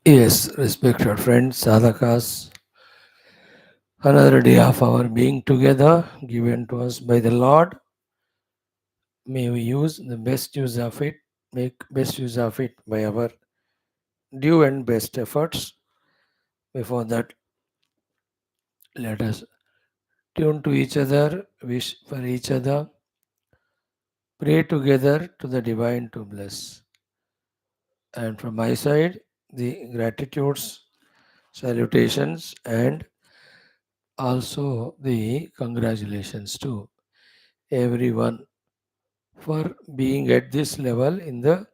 Yes, respected friends, sadhakas, another day of our being together given to us by the Lord. May we use the best use of it, make best use of it by our due and best efforts. Before that, let us tune to each other, wish for each other, pray together to the divine to bless. And from my side, the gratitudes, salutations, and also the congratulations to everyone for being at this level in the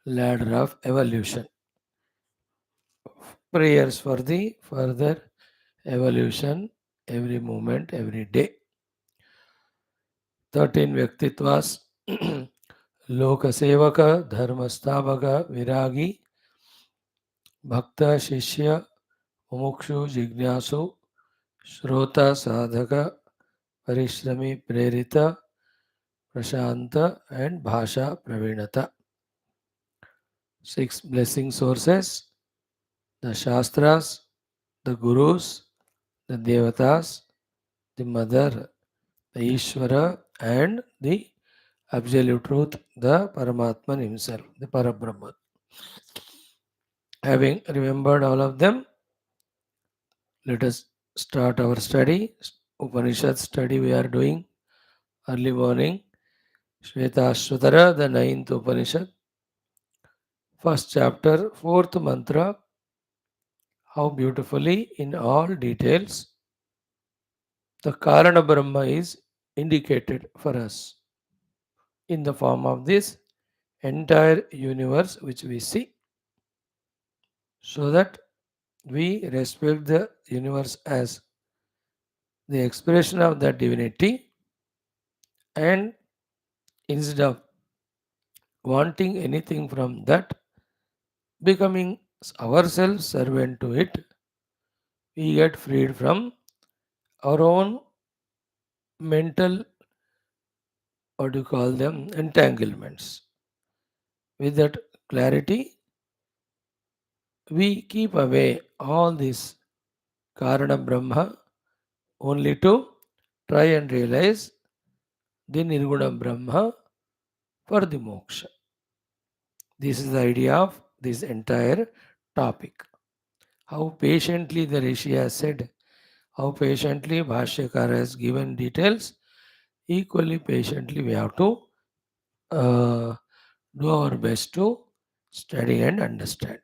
ladder of evolution. Prayers for the further evolution every moment, every day. 13 Vyaktitvas Lokasevaka, Dharmastabhaka, Viragi, Bhakta, Shishya, Mumukshu, Jignasu, Shrota, Sadhaka, Parishrami, Prerita, Prashanta, and Bhasha, Pravinata. 6 blessing sources: the Shastras, the Gurus, the Devatas, the Mother, the Ishvara, and the Absolute Truth, the Paramatman himself, the Parabrahman. Having remembered all of them, let us start our study. Upanishad study we are doing early morning. Shwethashwathara, the ninth Upanishad, first chapter, fourth mantra. How beautifully, in all details, the Karana Brahma is indicated for us in the form of this entire universe which we see, so that we respect the universe as the expression of the divinity, and instead of wanting anything from that, becoming ourselves servant to it, we get freed from our own mental, what do you call them, entanglements. With that clarity, we keep away all this Karana Brahma only to try and realize the Nirguna Brahma for the moksha. This is the idea of this entire topic. How patiently the Rishi has said, how patiently Bhashyakara has given details, equally patiently we have to uh, do our best to study and understand.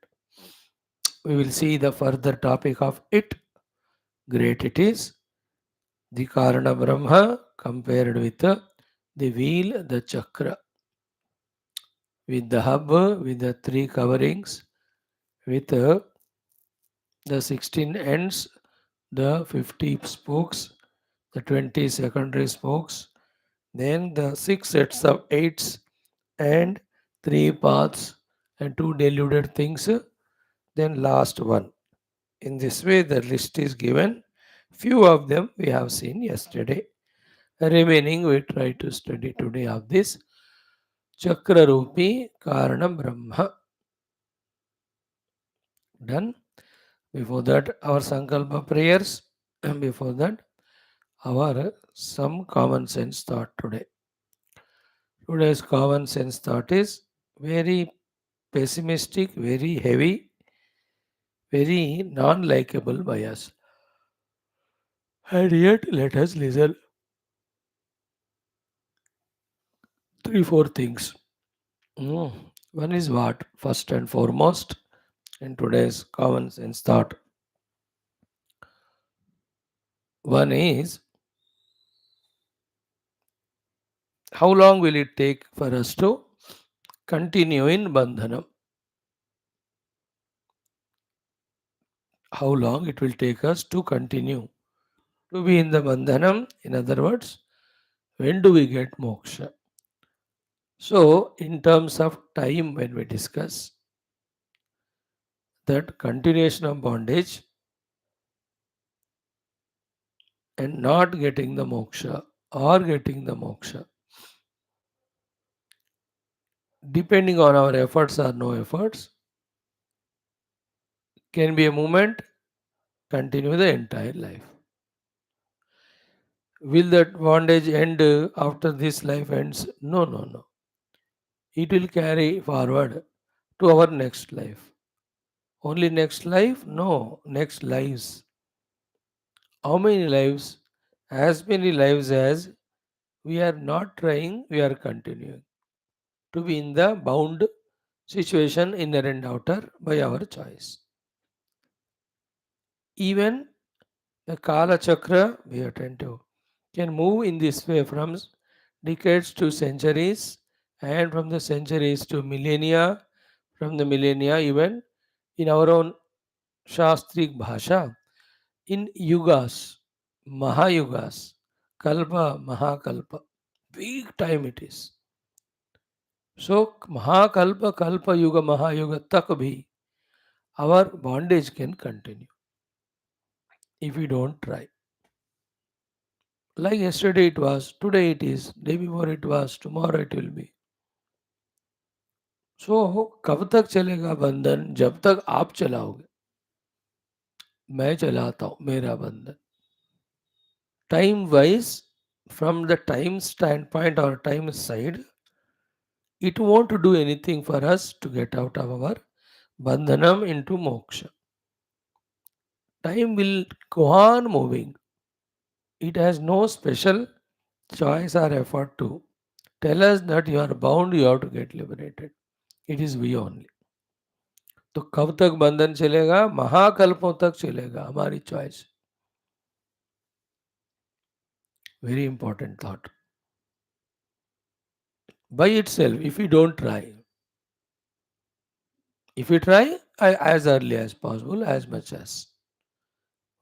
We will see the further topic of it. Great it is. The Karana Brahma compared with the wheel, the chakra, with the hub, with the three coverings, with the 16 ends, the 50 spokes, the 20 secondary spokes, then the 6 sets of eights and 3 paths and 2 deluded things, then last one. In this way, the list is given. Few of them we have seen yesterday. Remaining, we try to study today of this Chakra Rupi Karana Brahma. Done. Before that, our Sankalpa prayers. Before that, our some common sense thought today. Today's common sense thought is very pessimistic, very heavy, very non likable by us. And yet, let us listen. Three, four things. Mm. One is what? First and foremost, in today's common sense thought. One is, how long will it take for us to continue in bandhanam? How long it will take us to continue to be in the bandhanam? In other words, when do we get moksha? So, in terms of time, when we discuss that continuation of bondage and not getting the moksha or getting the moksha, depending on our efforts or no efforts, Can be a moment, continue the entire life. Will that bondage end after this life ends? No, no, no. It will carry forward to our next life. Only next life? No, next lives. How many lives? As many lives as we are not trying, we are continuing to be in the bound situation, inner and outer, by our choice. Even the Kala Chakra, be attentive, can move in this way from decades to centuries, and from the centuries to millennia, from the millennia even in our own Shastric Bhasha, in yugas, Mahayugas, Kalpa, Mahakalpa. Big time it is. So Mahakalpa, Kalpa Yuga, Mahayuga tak bhi our bondage can continue if we don't try. Like yesterday it was, today it is, day before it was, tomorrow it will be. सो कब तक चलेगा बंधन? जब तक आप चलाओगे. मैं चलाता हूं मेरा बंधन. Time wise, from the time standpoint or time side, it won't do anything for us to get out of our bandhanam into moksha. Time will go on moving. It has no special choice or effort to tell us that you are bound, you have to get liberated. It is we only. तो कब तक बंधन चलेगा? महाकल्पों तक चलेगा, हमारी choice. Very important thought. By itself, if we don't try, if we try as early as possible, as much as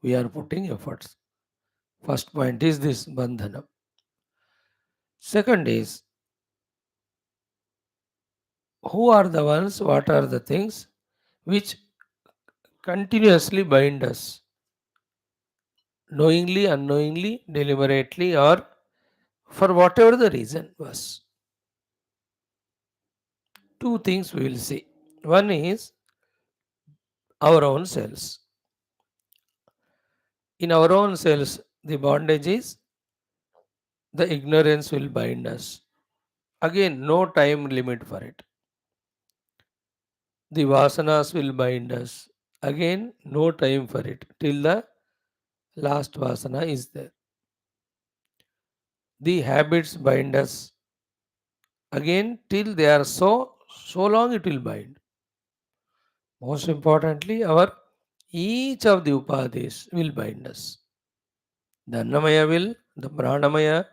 we are putting efforts. First point is this bandhana. Second is, who are the ones, what are the things which continuously bind us, knowingly, unknowingly, deliberately, or for whatever the reason was. Two things we will see. One is our own selves. In our own selves, the bondage is the ignorance will bind us. Again, no time limit for it. The vasanas will bind us. Again, no time for it till the last vasana is there. The habits bind us. Again, till they are so long it will bind. Most importantly, our each of the upadhis will bind us. The Annamaya will, the Pranamaya,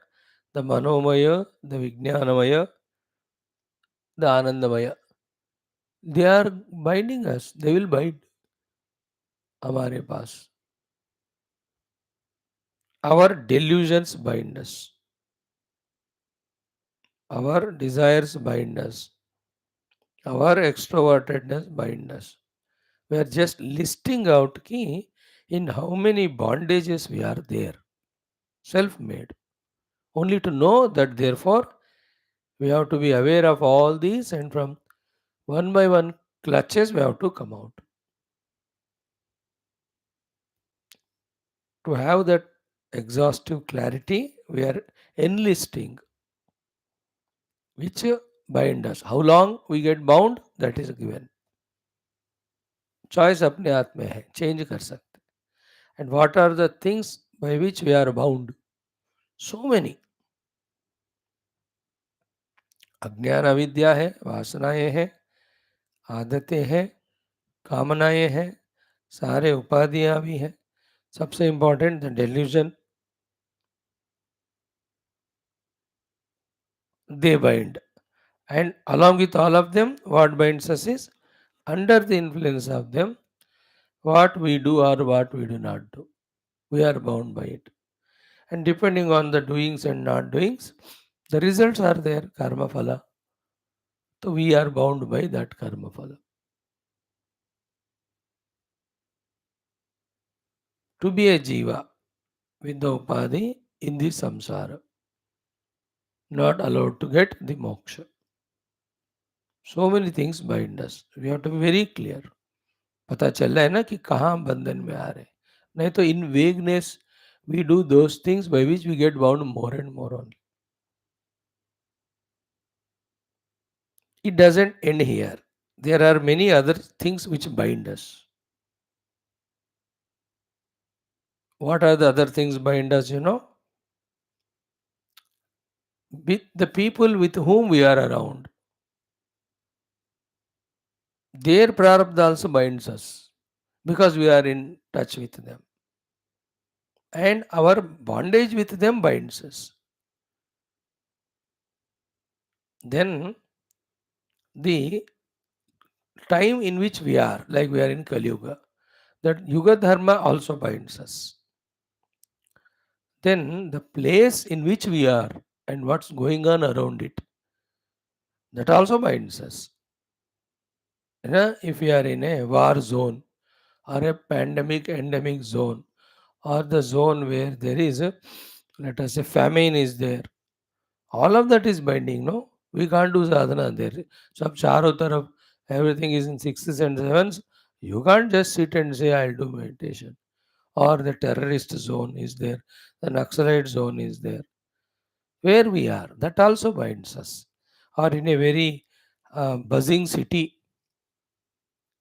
the Manomaya, the Vijnanamaya, the Anandamaya. They are binding us. They will bind हमारे पास. Our delusions bind us. Our desires bind us. Our extrovertedness bind us. We are just listing out ki in how many bondages we are there. Self-made. Only to know that therefore we have to be aware of all these, and from one by one clutches we have to come out. To have that exhaustive clarity, we are enlisting which bind us. How long we get bound, that is given. Choice अपने हाथ में है, change कर सकते. And what are the things by which we are bound? So many. अज्ञान अविद्या है, वासनाएं हैं, आदतें हैं, कामनाएं हैं, सारे उपाधियां भी हैं. सबसे important the delusion. They bind. And along with all of them, what binds us is under the influence of them, what we do or what we do not do. We are bound by it. And depending on the doings and not doings, the results are there, karma phala. So we are bound by that karma phala. To be a jiva with the upadhi in the samsara, not allowed to get the moksha. So many things bind us. We have to be very clear. पता चल रहा है ना कि कहाँ हम बंधन में आ रहे हैं। नहीं तो इन vagueness we do those things by which we get bound more and more only. It doesn't end here. There are many other things which bind us. What are the other things bind us, you know? With the people with whom we are around. Their prarabdha also binds us because we are in touch with them. And our bondage with them binds us. Then the time in which we are, like we are in Kali Yuga, that Yuga Dharma also binds us. Then the place in which we are and what's going on around it, that also binds us. You know, if we are in a war zone or a pandemic endemic zone or the zone where there is a, let us say, famine is there, all of that is binding, no? We can't do sadhana there. So charo taraf, everything is in sixes and sevens. You can't just sit and say, I'll do meditation. Or the terrorist zone is there, the Naxalite zone is there. Where we are, that also binds us. Or in a very buzzing city,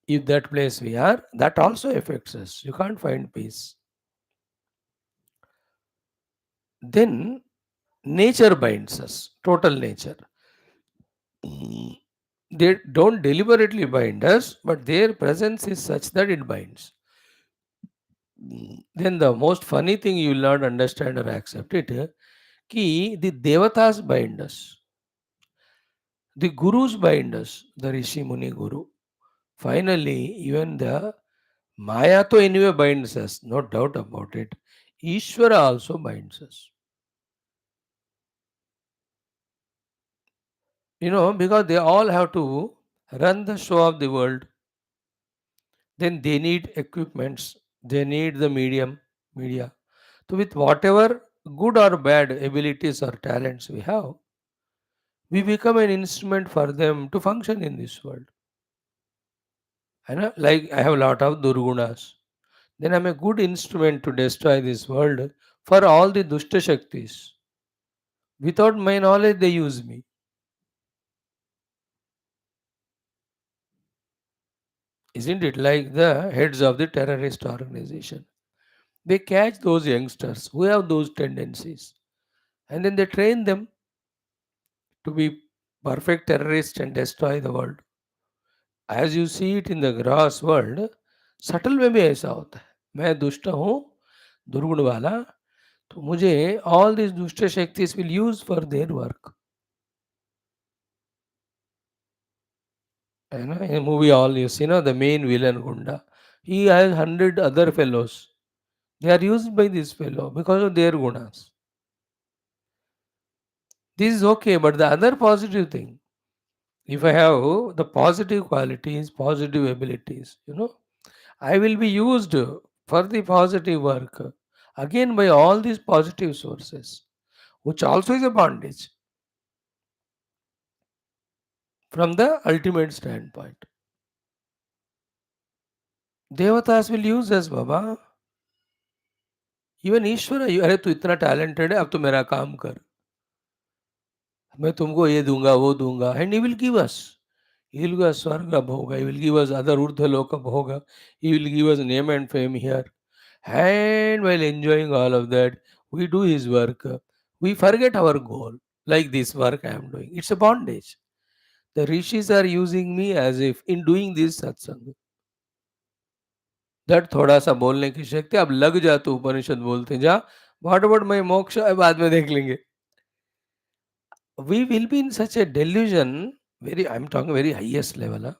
if that place we are, that also affects us. You can't find peace. Then nature binds us, total nature. They don't deliberately bind us, but their presence is such that it binds. Then the most funny thing you will not understand or accept it, ki the devatas bind us, the gurus bind us, the Rishi Muni Guru. Finally, even the Maya to anyway binds us, no doubt about it. Ishvara also binds us. You know, because they all have to run the show of the world. Then they need equipments, they need the media. So with whatever good or bad abilities or talents we have, we become an instrument for them to function in this world. I know, like I have a lot of durgunas. Then I'm a good instrument to destroy this world for all the dushta shaktis. Without my knowledge, they use me. Isn't it like the heads of the terrorist organization? They catch those youngsters who have those tendencies and then they train them to be perfect terrorists and destroy the world. As you see it in the gross world, subtle में भी ऐसा होता है. मैं दुष्ट हूँ, दुर्गुण वाला, तो मुझे all these दुष्ट शक्तिस will use for their work. You know, in a movie all you see, the main villain Gunda, he has 100 other fellows. They are used by this fellow because of their gunas. This is okay, but the other positive thing, if I have the positive qualities, positive abilities, I will be used for the positive work again by all these positive sources, which also is a bondage from the ultimate standpoint. Devatas will use us, Baba. Even Ishvara, अरे तू इतना talented है, अब तो मेरा काम कर. मैं तुमको ये दूंगा, वो दूंगा. And he will give us. He will give us Swarga Bhoga. He will give us other Urdhva Loka Bhoga. He will give us name and fame here. And while enjoying all of that, we do his work. We forget our goal. Like this work I am doing. It's a bondage. The rishis are using me as if in doing this satsang. That थोड़ा सा बोलने की शक्ति अब लग जा तो उपनिषद बोलते जा. What about my moksha? बाद में देख लेंगे. We will be in such a delusion. I'm talking very highest level.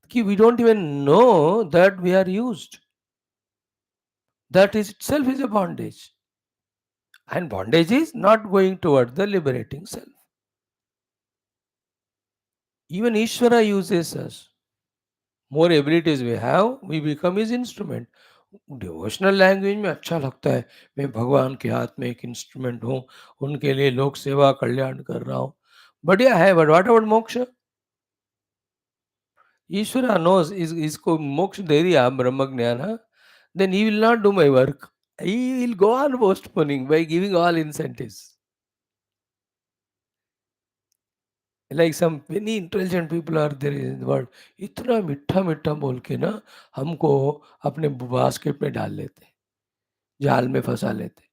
Ki we don't even know that we are used. That is itself is a bondage. And bondage is not going toward the liberating self. Even Ishvara uses us. More abilities we have, we become his instrument. Devotional language में अच्छा लगता है, मैं भगवान के हाथ में एक इंस्ट्रूमेंट हूँ, उनके लिए लोक सेवा कल्याण कर रहा हूँ. बढ़िया है, बट व्हाट अबाउट मोक्ष? Ishvara knows isko moksha de diya Brahma Jnana, then he will not do my work. He will go on postponing by giving all incentives. Like some many intelligent people are there in the world. इतना मीठा मीठा बोल के ना हमको अपने basket में डाल लेते, जाल में फंसा लेते,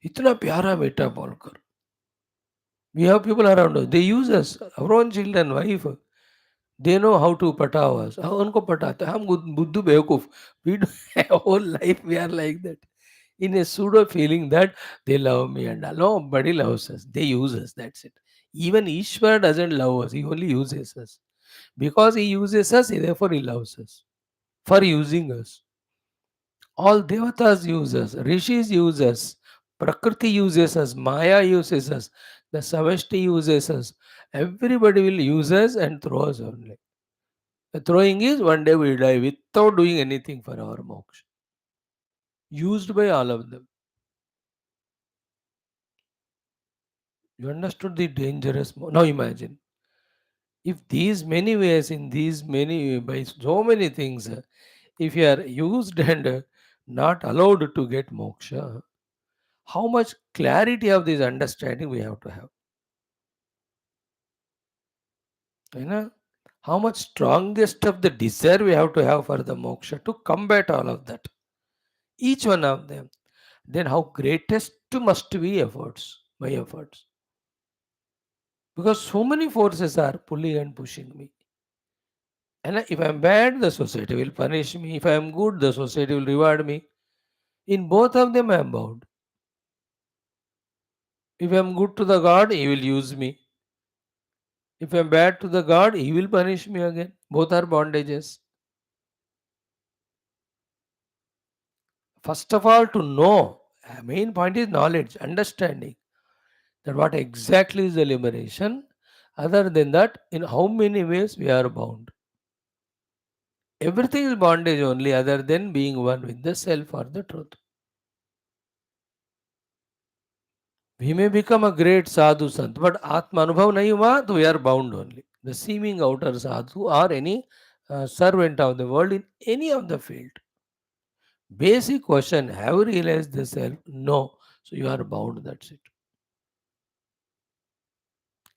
इतना प्यारा मीठा बोलकर. We have people around us. They use us, our own children, wife. They know how to पटाओ us. हम उनको पटाते हैं. हम बुद्धू बेवकूफ. We do whole life we are like that. In a pseudo feeling that they love me and all. Nobody loves us. They use us. That's it. Even Ishwar doesn't love us. He only uses us. Because he uses us, therefore he loves us. For using us. All devatas use us. Rishis use us. Prakriti uses us. Maya uses us. The Samashti uses us. Everybody will use us and throw us only. The throwing is one day we die without doing anything for our moksha. Used by all of them. You understood the dangerous. Now imagine if these many ways, in these many, by so many things, if you are used and not allowed to get moksha, how much clarity of this understanding we have to have. You know, how much strongest of the desire we have to have for the moksha to combat all of that. Each one of them. Then how greatest must be efforts, my efforts. Because so many forces are pulling and pushing me. And if I'm bad, the society will punish me. If I'm good, the society will reward me. In both of them, I'm bound. If I'm good to the God, He will use me. If I'm bad to the God, He will punish me again. Both are bondages. First of all, to know, main point is knowledge, understanding that what exactly is the liberation. Other than that, in how many ways we are bound. Everything is bondage only, other than being one with the self or the truth. We may become a great sadhu sant, but Atma Anubhav nahi hua, तो we are bound only. The seeming outer sadhu or any servant of the world in any of the field. Basic question, have you realized the self? No. So you are bound, that's it.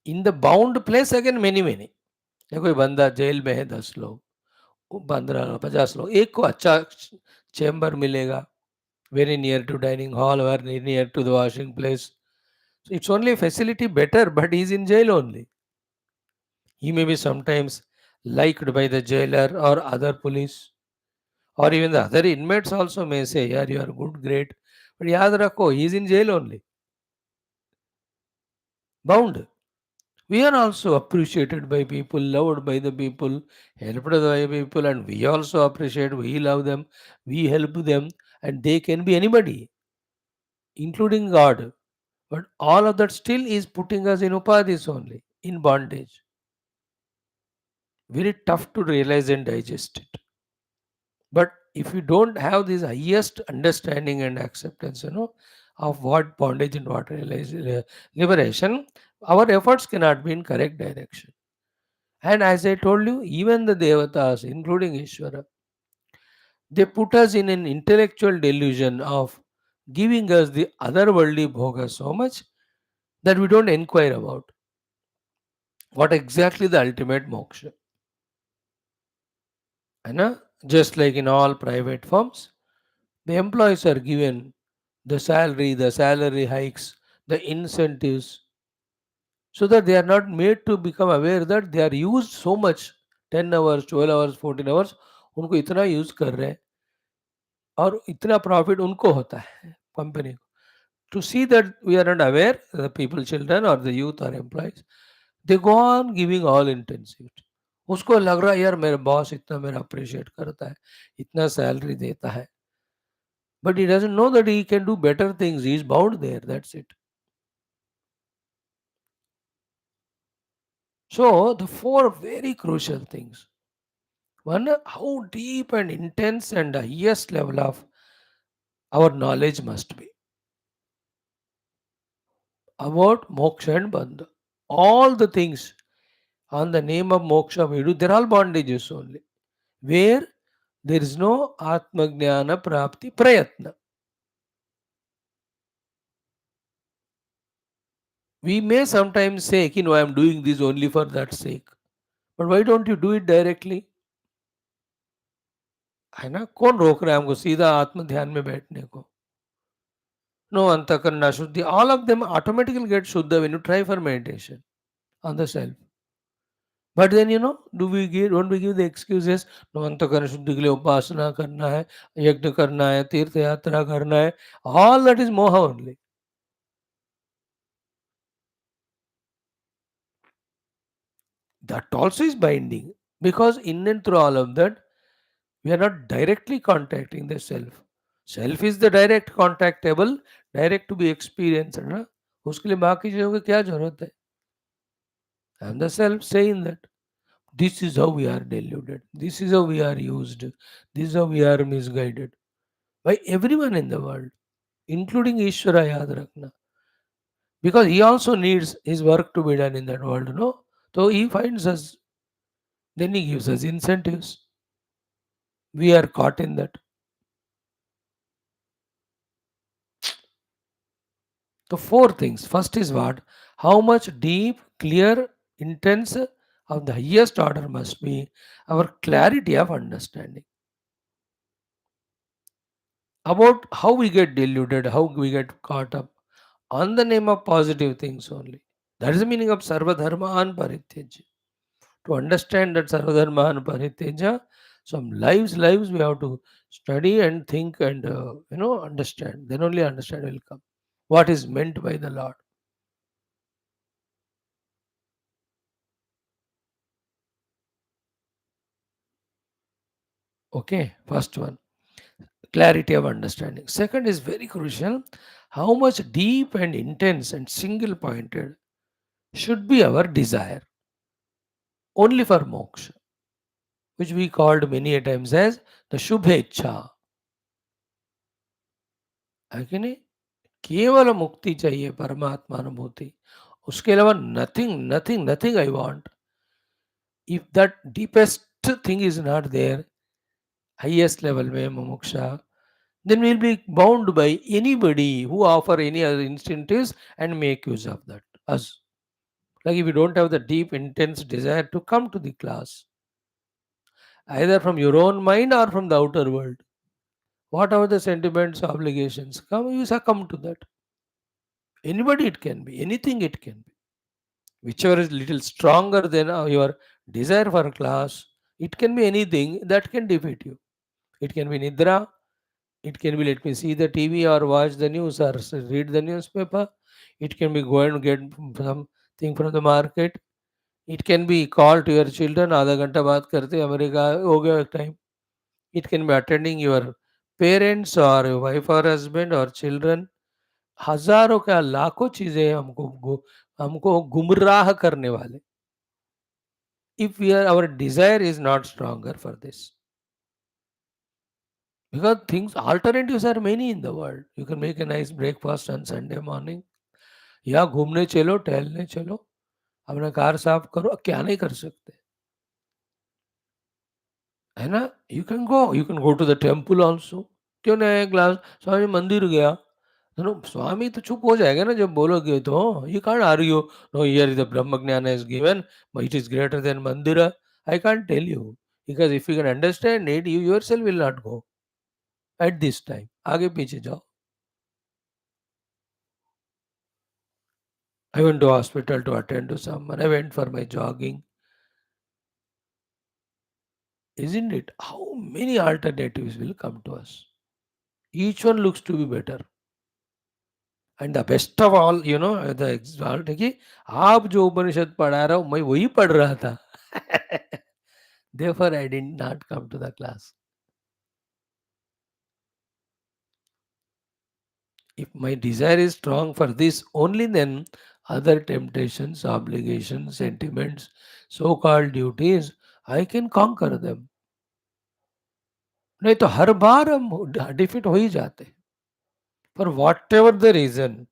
In the bound place again many. या कोई बंदा jail में है 10 लोग, 15 लोग, 50 लोग, एक को अच्छा चेम्बर मिलेगा, very near to dining hall or very near to the washing place. So it's only a facility better, but he's in jail only. He may be sometimes liked by the jailer or other police, or even the other inmates also may say, yeah, you are good, great. But yaad rakho, he is in jail only, bound. We are also appreciated by people, loved by the people, helped by people, and we also appreciate, we love them, we help them, and they can be anybody, including God. But all of that still is putting us in upadhis only, in bondage. Very tough to realize and digest it. But if we don't have this highest understanding and acceptance, of what bondage and what liberation, our efforts cannot be in correct direction. And as I told you, even the devatas, including Ishvara, they put us in an intellectual delusion of giving us the otherworldly bhoga so much that we don't inquire about what exactly the ultimate moksha. Just like in all private firms, the employees are given the salary hikes, the incentives, so that they are not made to become aware that they are used so much 10 hours, 12 hours, 14 hours, उनको इतना use कर रहे हैं और इतना profit उनको होता है कंपनी को. To see that we are not aware, the people, children or the youth or employees, they go on giving all intensity. उसको लग रहा है यार मेरा बॉस इतना मेरा अप्रिशिएट करता है, इतना सैलरी देता है, but he doesn't know that he can do better things. He is bound there. That's it. So the four very crucial things. One, how deep and intense and the highest level of our knowledge must be about moksha and bandha. All the things, on the name of moksha we do, they're all bondages only. Where there is no Atma Jnana Prapti Prayatna. We may sometimes say, you know, I am doing this only for that sake. But why don't you do it directly? है ना, कौन रोक रहा है हमको सीधा आत्म ध्यान में बैठने को? No antakarna shuddhi. All of them automatically get shuddha when you try for meditation on the self. But then, you know, don't we give the excuses? No antakarna shuddhi के लिए उपासना करना है, यज्ञ करना है, तीर्थ यात्रा करना है. All that is moha only. That also is binding, because in and through all of that, we are not directly contacting the self. Self is the direct contactable, direct to be experienced, है ना? उसके लिए बाकी चीजों की क्या जरूरत है? I am the self saying that this is how we are deluded, this is how we are used, this is how we are misguided by everyone in the world, including Ishvara. Yaad rakhna, because he also needs his work to be done in that world, no? So he finds us, then he gives us incentives. We are caught in that. So four things. First is what? How much deep, clear, intense of the highest order must be our clarity of understanding about how we get deluded, how we get caught up on the name of positive things only. That is the meaning of Sarvadharman Parityaja. To understand that Sarvadharman Parityaja, some lives we have to study and think and understand. Then only understand will come. What is meant by the Lord? Okay, first one, clarity of understanding. Second is very crucial. How much deep and intense and single pointed should be our desire only for moksha, which we called many a times as the Shubhecha. है कि नहीं? केवल मुक्ति चाहिए, परमात्मा अनुभूति. उसके अलावा nothing nothing nothing I want. If that deepest thing is not there, highest level में मुमुक्षा, then we'll be bound by anybody who offer any other incentives and make use of that us. Like if you don't have the deep intense desire to come to the class, either from your own mind or from the outer world, whatever the sentiments obligations come, you succumb to that. Anybody it can be, anything it can be, whichever is little stronger than your desire for class. It can be anything that can defeat you. It can be nidra. It can be, let me see the TV or watch the news or read the newspaper. It can be go and get something from the market. It can be call to your children, आधा घंटा बात करते America हो गया एक time. It can be attending your parents or your wife or husband or children. हजारों क्या लाखों चीजें हमको गुमराह करने वाले. If our desire is not stronger for this, because things alternatives are many in the world. You can make a nice breakfast on Sunday morning, या घूमने चलो, टहलने चलो, अपना कार साफ करो, क्या नहीं कर सकते, है ना? You can go to the temple also. क्यों नहीं? एक ग्लास स्वामी मंदिर गया, नो स्वामी तो चुप हो जाएगा ना जब बोलोगे तो. You can't argue, no here the ब्रह्म ज्ञान is given, it is greater than mandir. I can't tell you, because if you can understand it, you yourself will not go at this time. आगे पीछे जाओ. I went to hospital to attend to someone. I went for my jogging. Isn't it? How many alternatives will come to us? Each one looks to be better. And the best of all, the exalt है कि आप जो उपनिषद पढ़ा रहा हो मैं वही पढ़ रहा था. Therefore, I did not come to the class. If my desire is strong for this, only then other temptations, obligations, sentiments, so-called duties, I can conquer them. नहीं तो हर बार हम डिफीट हो ही जाते. For whatever the reason,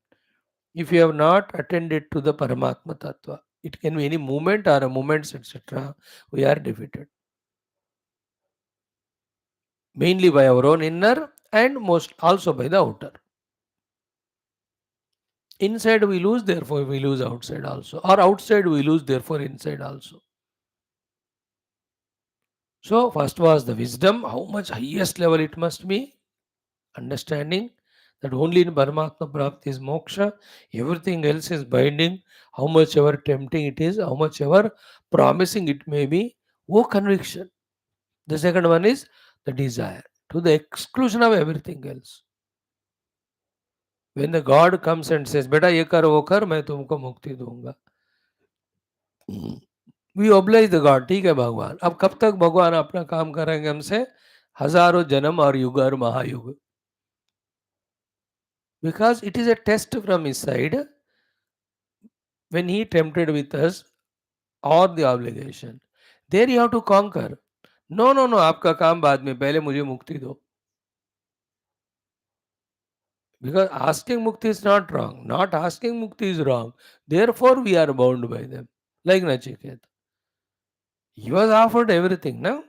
if you have not attended to the Paramatma Tattva, It can be any movement or a movements, etc. We are defeated. Mainly by our own inner and most also by the outer. Inside we lose, therefore we lose outside also. Or outside we lose, therefore inside also. So first was the wisdom, how much highest level it must be. Understanding that only in Paramatma Prapti is moksha, everything else is binding, how much ever tempting it is, how much ever promising it may be, oh conviction. The second one is the desire, to the exclusion of everything else. When the God comes and says, Beta ye kar wo kar, मैं तुमको मुक्ति दूंगा. We oblige the God, ठीक है भगवान. अब कब तक भगवान अपना काम करेंगे हमसे? हजारों जन्म और युग और महायुग. Because it is a test from his side. When he tempted with us or the obligation, there you have to conquer. No, no, no, आपका काम बाद में, पहले मुझे मुक्ति दो. Because asking mukti is not wrong. Not asking mukti is wrong. Therefore, we are bound by them. Like Nachiket. He was offered everything, no?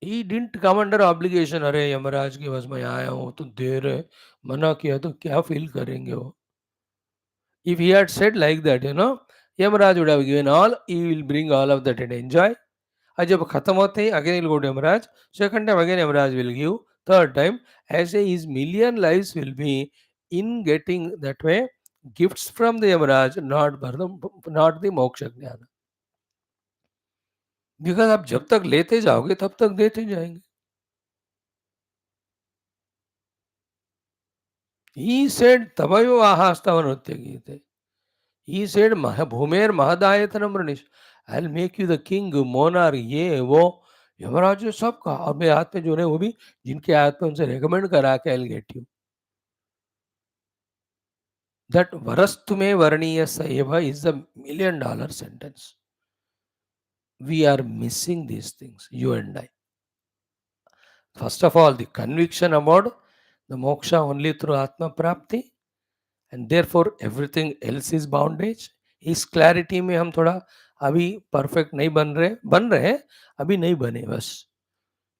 He didn't come under obligation. अरे यमराज के बस मैं आया हूँ तो दे रहे, मना किया तो क्या फील करेंगे वो? If he had said like that, Yamaraj would have given all, he will bring all of that and enjoy. और जब खत्म होते ही again he'll go to Yamaraj. Second time again Yamaraj will give. Third time, as a, his million lives will be in getting that way gifts from the Yamaraj, not the moksha jnana. Because आप जब तक लेते जाओगे तब तक देते जाएंगे. He said तवयो आहास्तवनोत्य Gite. He said भूमेर महदायतनम रणिश. I'll make you the king, monarch, ये वो. यमराज ने सब कहा, और मेरे हाथ में जो है वो भी जिनके हाथ में उनसे रेकमेंड करा के I'll get you. That varastu me varaniya eva is a $1,000,000 sentence. We are missing these things, you and I. First of all, the conviction about the moksha only through Atma Prapti, and therefore everything else is bondage. इस clarity में हम थोड़ा अभी perfect नहीं बन रहे हैं, अभी नहीं बने. बस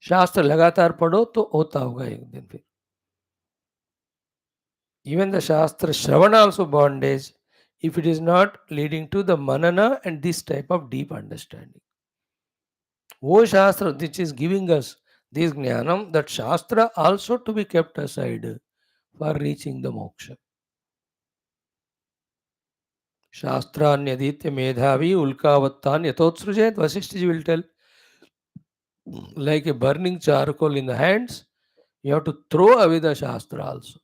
शास्त्र लगातार पढ़ो तो होता होगा एक दिन. फिर even the shastra shravana also bondage if it is not leading to the manana and this type of deep understanding. वो shastra which is giving us this jnanam, that shastra also to be kept aside for reaching the moksha. Shastranyaditya medhavi ulkavattan yatotsujet, Vasishtha will tell, like a burning charcoal in the hands, you have to throw away the shastra also.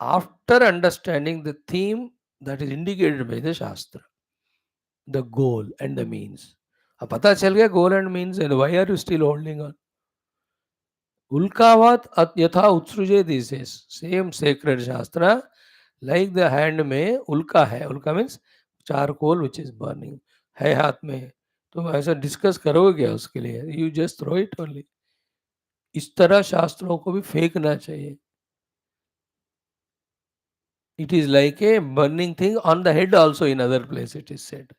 After understanding the theme that is indicated by the shastra, the goal and the means. अब पता चल गया goal and means, and why are you still holding on? Ulkavat yatha utsruje, this is same sacred shastra, like the hand में ulka है. Ulka means charcoal which is burning है हाथ में. तो ऐसा डिस्कस करोगे क्या उसके लिए? You just throw it only. इस तरह शास्त्रों को भी फेंकना चाहिए. It is like a burning thing on the head also, in other place it is said.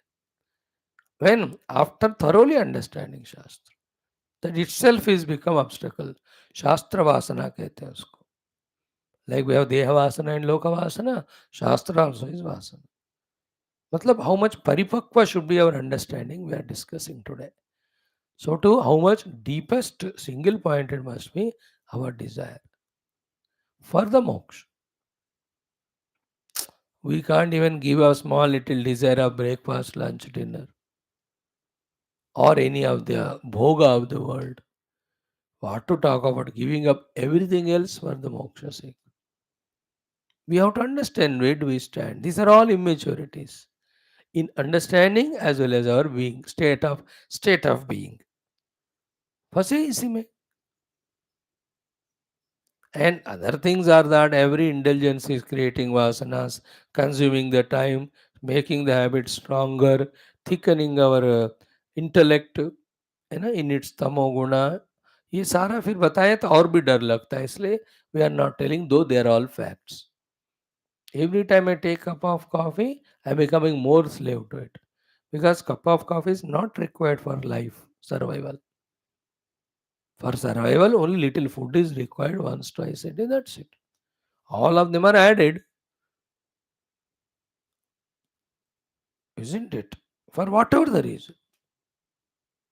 When after thoroughly understanding shastra, that itself is become obstacle. Shastra vasana कहते हैं उसको. Like we have deha vasana and loka vasana, shastra also is vasana. मतलब how much paripakva should be our understanding we are discussing today. So too, how much deepest single pointed must be our desire for the moksha. We can't even give a small little desire of breakfast, lunch, dinner, or any of the bhoga of the world. What to talk about giving up everything else for the moksha sake? We have to understand where do we stand. These are all immaturities in understanding as well as our being, state of being. फंसे इसी में. And other things are that every indulgence is creating vasanas, consuming the time, making the habit stronger, thickening our intellect, है ना, in its तमो गुणा. ये सारा फिर बताएं तो और भी डर लगता है, इसलिए we are not telling, though they are all facts. Every time I take cup of coffee, I'm becoming more slave to it. Because cup of coffee is not required for life, survival. For survival, only little food is required once, twice a day, that's it. All of them are added, isn't it? For whatever the reason.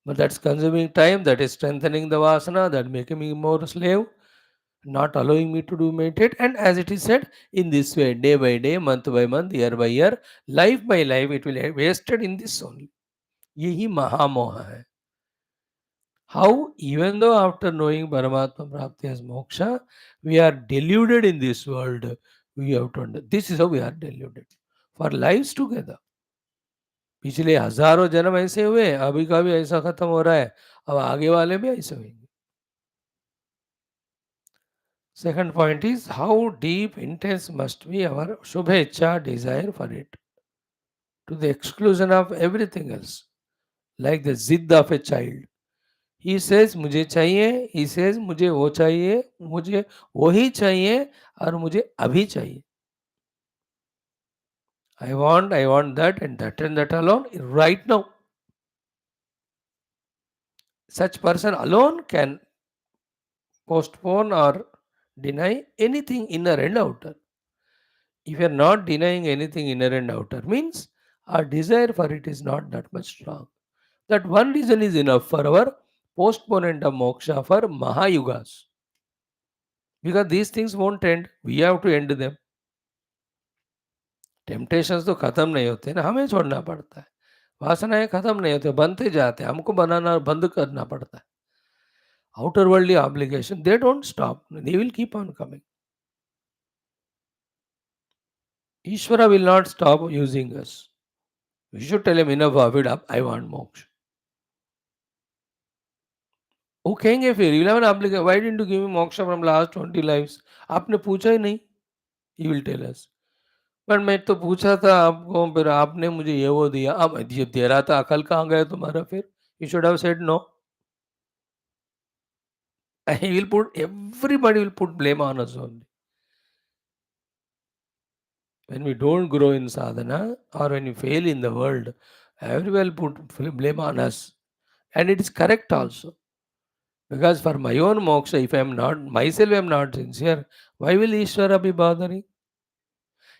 But that's consuming time, that is strengthening the vasana, that making me more slave, not allowing me to do meditate. And as it is said, in this way, day by day, month by month, year by year, life by life, it will be wasted in this only. यही महामोह है. How, even though after knowing Paramatma Prapti as moksha, we are deluded in this world. We have to understand. This is how we are deluded. For lives together. पिछले हजारों जन्म ऐसे हुए, अभी का भी ऐसा खत्म हो रहा है, अब आगे वाले भी ऐसे होंगे. Second point is how deep, intense must be our Shubhecha desire for it, to the exclusion of everything else, like the zidd of a child. He says मुझे चाहिए, he says मुझे वो चाहिए, मुझे वही चाहिए और मुझे अभी चाहिए. I want that and that alone right now. Such person alone can postpone or deny anything inner and outer. If you are not denying anything inner and outer, means our desire for it is not that much strong. That one reason is enough for our postponement of moksha for Mahayugas. Because these things won't end, we have to end them. Temptations तो खत्म नहीं होते ना, हमें छोड़ना पड़ता है. वासनाएं खत्म नहीं होते, बनते जाते हैं, हमको बनाना बंद करना पड़ता है. Outer worldly obligation they don't stop, they will keep on coming. Ishwara will not stop using us. We should tell him enough of it, I want moksha. वो कहेंगे फिर you have an obligation, why didn't you give me moksha from last 20 lives. आपने पूछा ही नहीं. He will tell us, पर मैं तो पूछा था आपको, फिर आपने मुझे ये वो दिया. अब ये दे रहा था, अकल कहाँ गया तुम्हारा फिर? You should have said no. He will put, everybody will put blame on us only. When we don't grow in sadhana or when we fail in the world, everyone will put blame on us. And it is correct also. Because for my own moksha, if I am not, myself I am not sincere, why will Ishvara be bothering?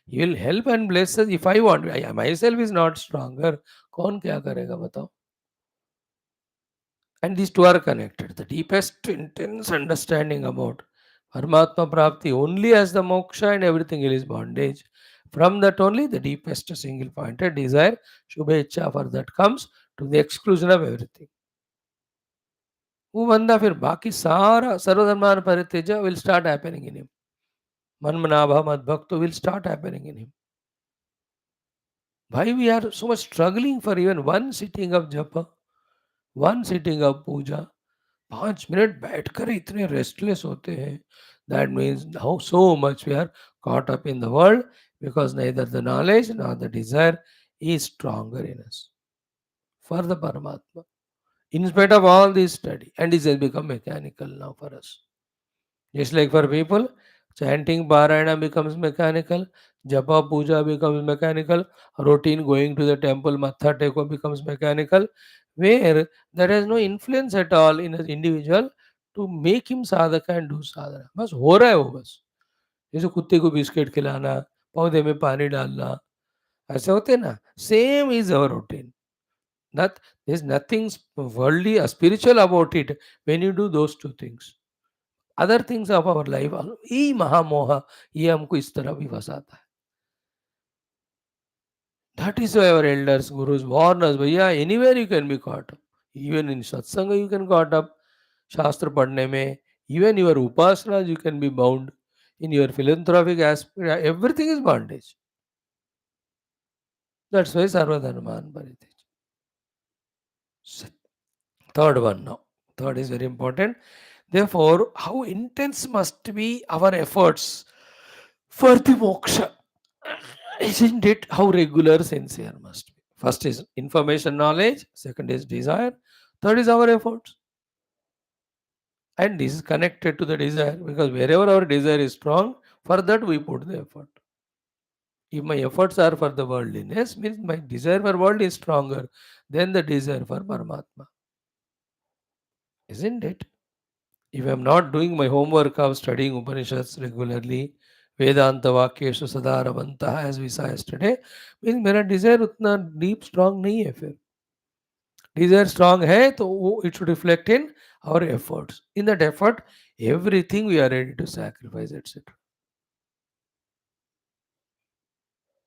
He will help and bless us if I want. Myself is not stronger. कौन क्या करेगा बताओ? And these two are connected. The deepest, intense understanding about Paramatma Prapti only as the moksha and everything else is bondage. From that only the deepest single pointed desire, Shubhecha, for that comes to the exclusion of everything. वो बंदा फिर बाकी सारा सर्वधर्मान परित्यज्य will start happening in him. Manmanabha Madbhakto will start happening in him. Why we are so much struggling for even one sitting of japa, one sitting of puja? 5 minute बैठकर इतने restless होते हैं. That means how so much we are caught up in the world, because neither the knowledge nor the desire is stronger in us for the Paramatma. In spite of all this study, and it has become mechanical now for us. Just like for people, chanting Parayana becomes mechanical, Japa Puja becomes mechanical, routine going to the temple, Matha Teko becomes mechanical, where there is no influence at all in an individual to make him sadhaka and do sadhana. बस हो रहा है वो बस. जैसे कुत्ते को biscuit खिलाना, पौधे में पानी डालना, ऐसे होते हैं ना. Same is our routine. Not, there is nothing worldly or spiritual about it when you do those two things. Other things of our life, यही महामोह, ये हमको इस तरह भी फंसाता है. That is why our elders gurus warn us, भैया anywhere you can be caught up, even in satsang you can caught up, शास्त्र पढ़ने में, even your upasana you can be bound, in your philanthropic aspect everything is bondage. That's why सर्वधर्मान परित्यज्य. Third one now. Third is very important. Therefore, how intense must be our efforts for the moksha? Isn't it how regular, sincere must be? First is information, knowledge. Second is desire. Third is our efforts. And this is connected to the desire, because wherever our desire is strong, for that we put the effort. If my efforts are for the worldliness, means my desire for world is stronger than the desire for Paramatma. Isn't it? If I am not doing my homework of studying Upanishads regularly, Vedanta Vakyeshu Sadharavanta, as we saw yesterday, means मेरा desire उतना deep strong नहीं है फिर. Desire strong है तो it should reflect in our efforts. In that effort, everything we are ready to sacrifice, etc.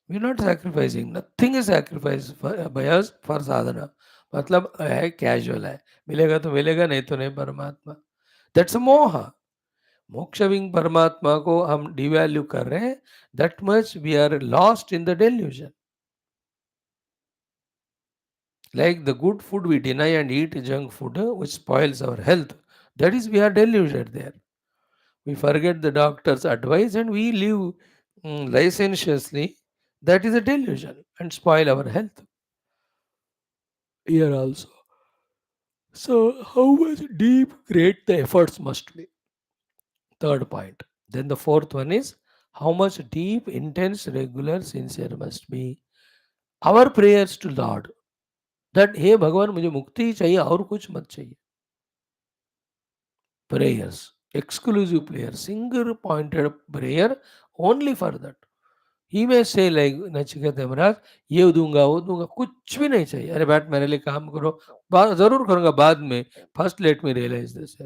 We are not sacrificing. Nothing is sacrificed by us for sadhana. मतलब है casual है. मिलेगा तो मिलेगा, नहीं तो नहीं परमात्मा. That's a moha. मोक्ष विंग परमात्मा को हम डिवैल्यू कर रहे हैं. That much we are lost in the delusion. Like the good food we deny and eat junk food, which spoils our health. That is, we are deluded there. We forget the doctor's advice and we live licentiously. That is a delusion and spoil our health here also. So, how much deep, great the efforts must be. Third point. Then the fourth one is how much deep, intense, regular, sincere must be our prayers to Lord. That हे भगवान मुझे मुक्ति ही चाहिए और कुछ मत चाहिए. Prayers, exclusive prayer, single pointed prayer only for that. He may say like Nachiket महाराज ये दूंगा वो दूंगा कुछ भी नहीं चाहिए. अरे बैठ मेरे लिए काम करो. जरूर करूंगा बाद में. First let me realise this.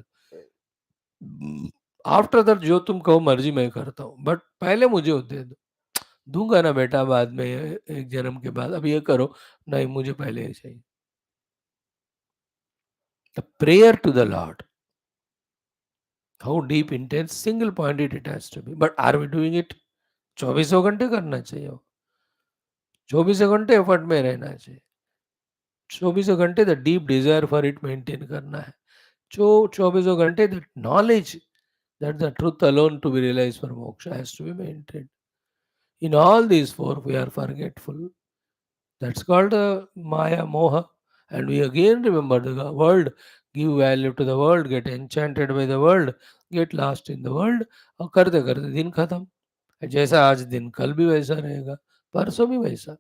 After that जो तुम कहो मर्जी मैं करता हूँ, बट पहले मुझे वो दे दो. दूंगा ना बेटा बाद में, एक जन्म के बाद. अब ये करो. नहीं, मुझे पहले ये चाहिए. The prayer to the Lord. How deep intense single pointed it has to be. But are we doing it? 24 घंटे करना चाहिए. 24 घंटे एफर्ट में रहना चाहिए. 24 घंटे the deep desire for it maintain करना है. जो 24 घंटे the knowledge that the truth alone to be realize for moksha has to be maintain. In all these four, we are forgetful. That's called Maya Moha. And we again remember the world, give value to the world, get enchanted by the world, get lost in the world. और करते करते दिन खत्म. जैसा आज दिन कल भी वैसा रहेगा, परसों भी वैसा.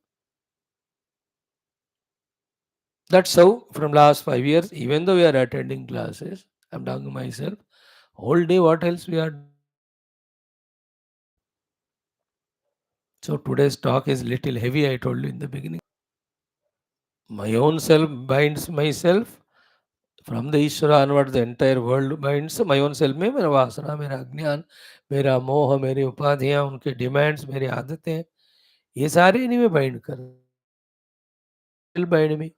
That's how from last 5 years, even though we are attending classes, I'm talking myself, whole day what else we are. So today's talk is little heavy, I told you in the beginning. My own self binds myself. From the Ishwar onward the entire world binds. My own self में मेरा वासना, मेरा अज्ञान, मेरा मोह, मेरी उपाधियां, उनके डिमांड्स, मेरी आदतें, ये सारे इन्हीं में बाइंड कर बाइंड में.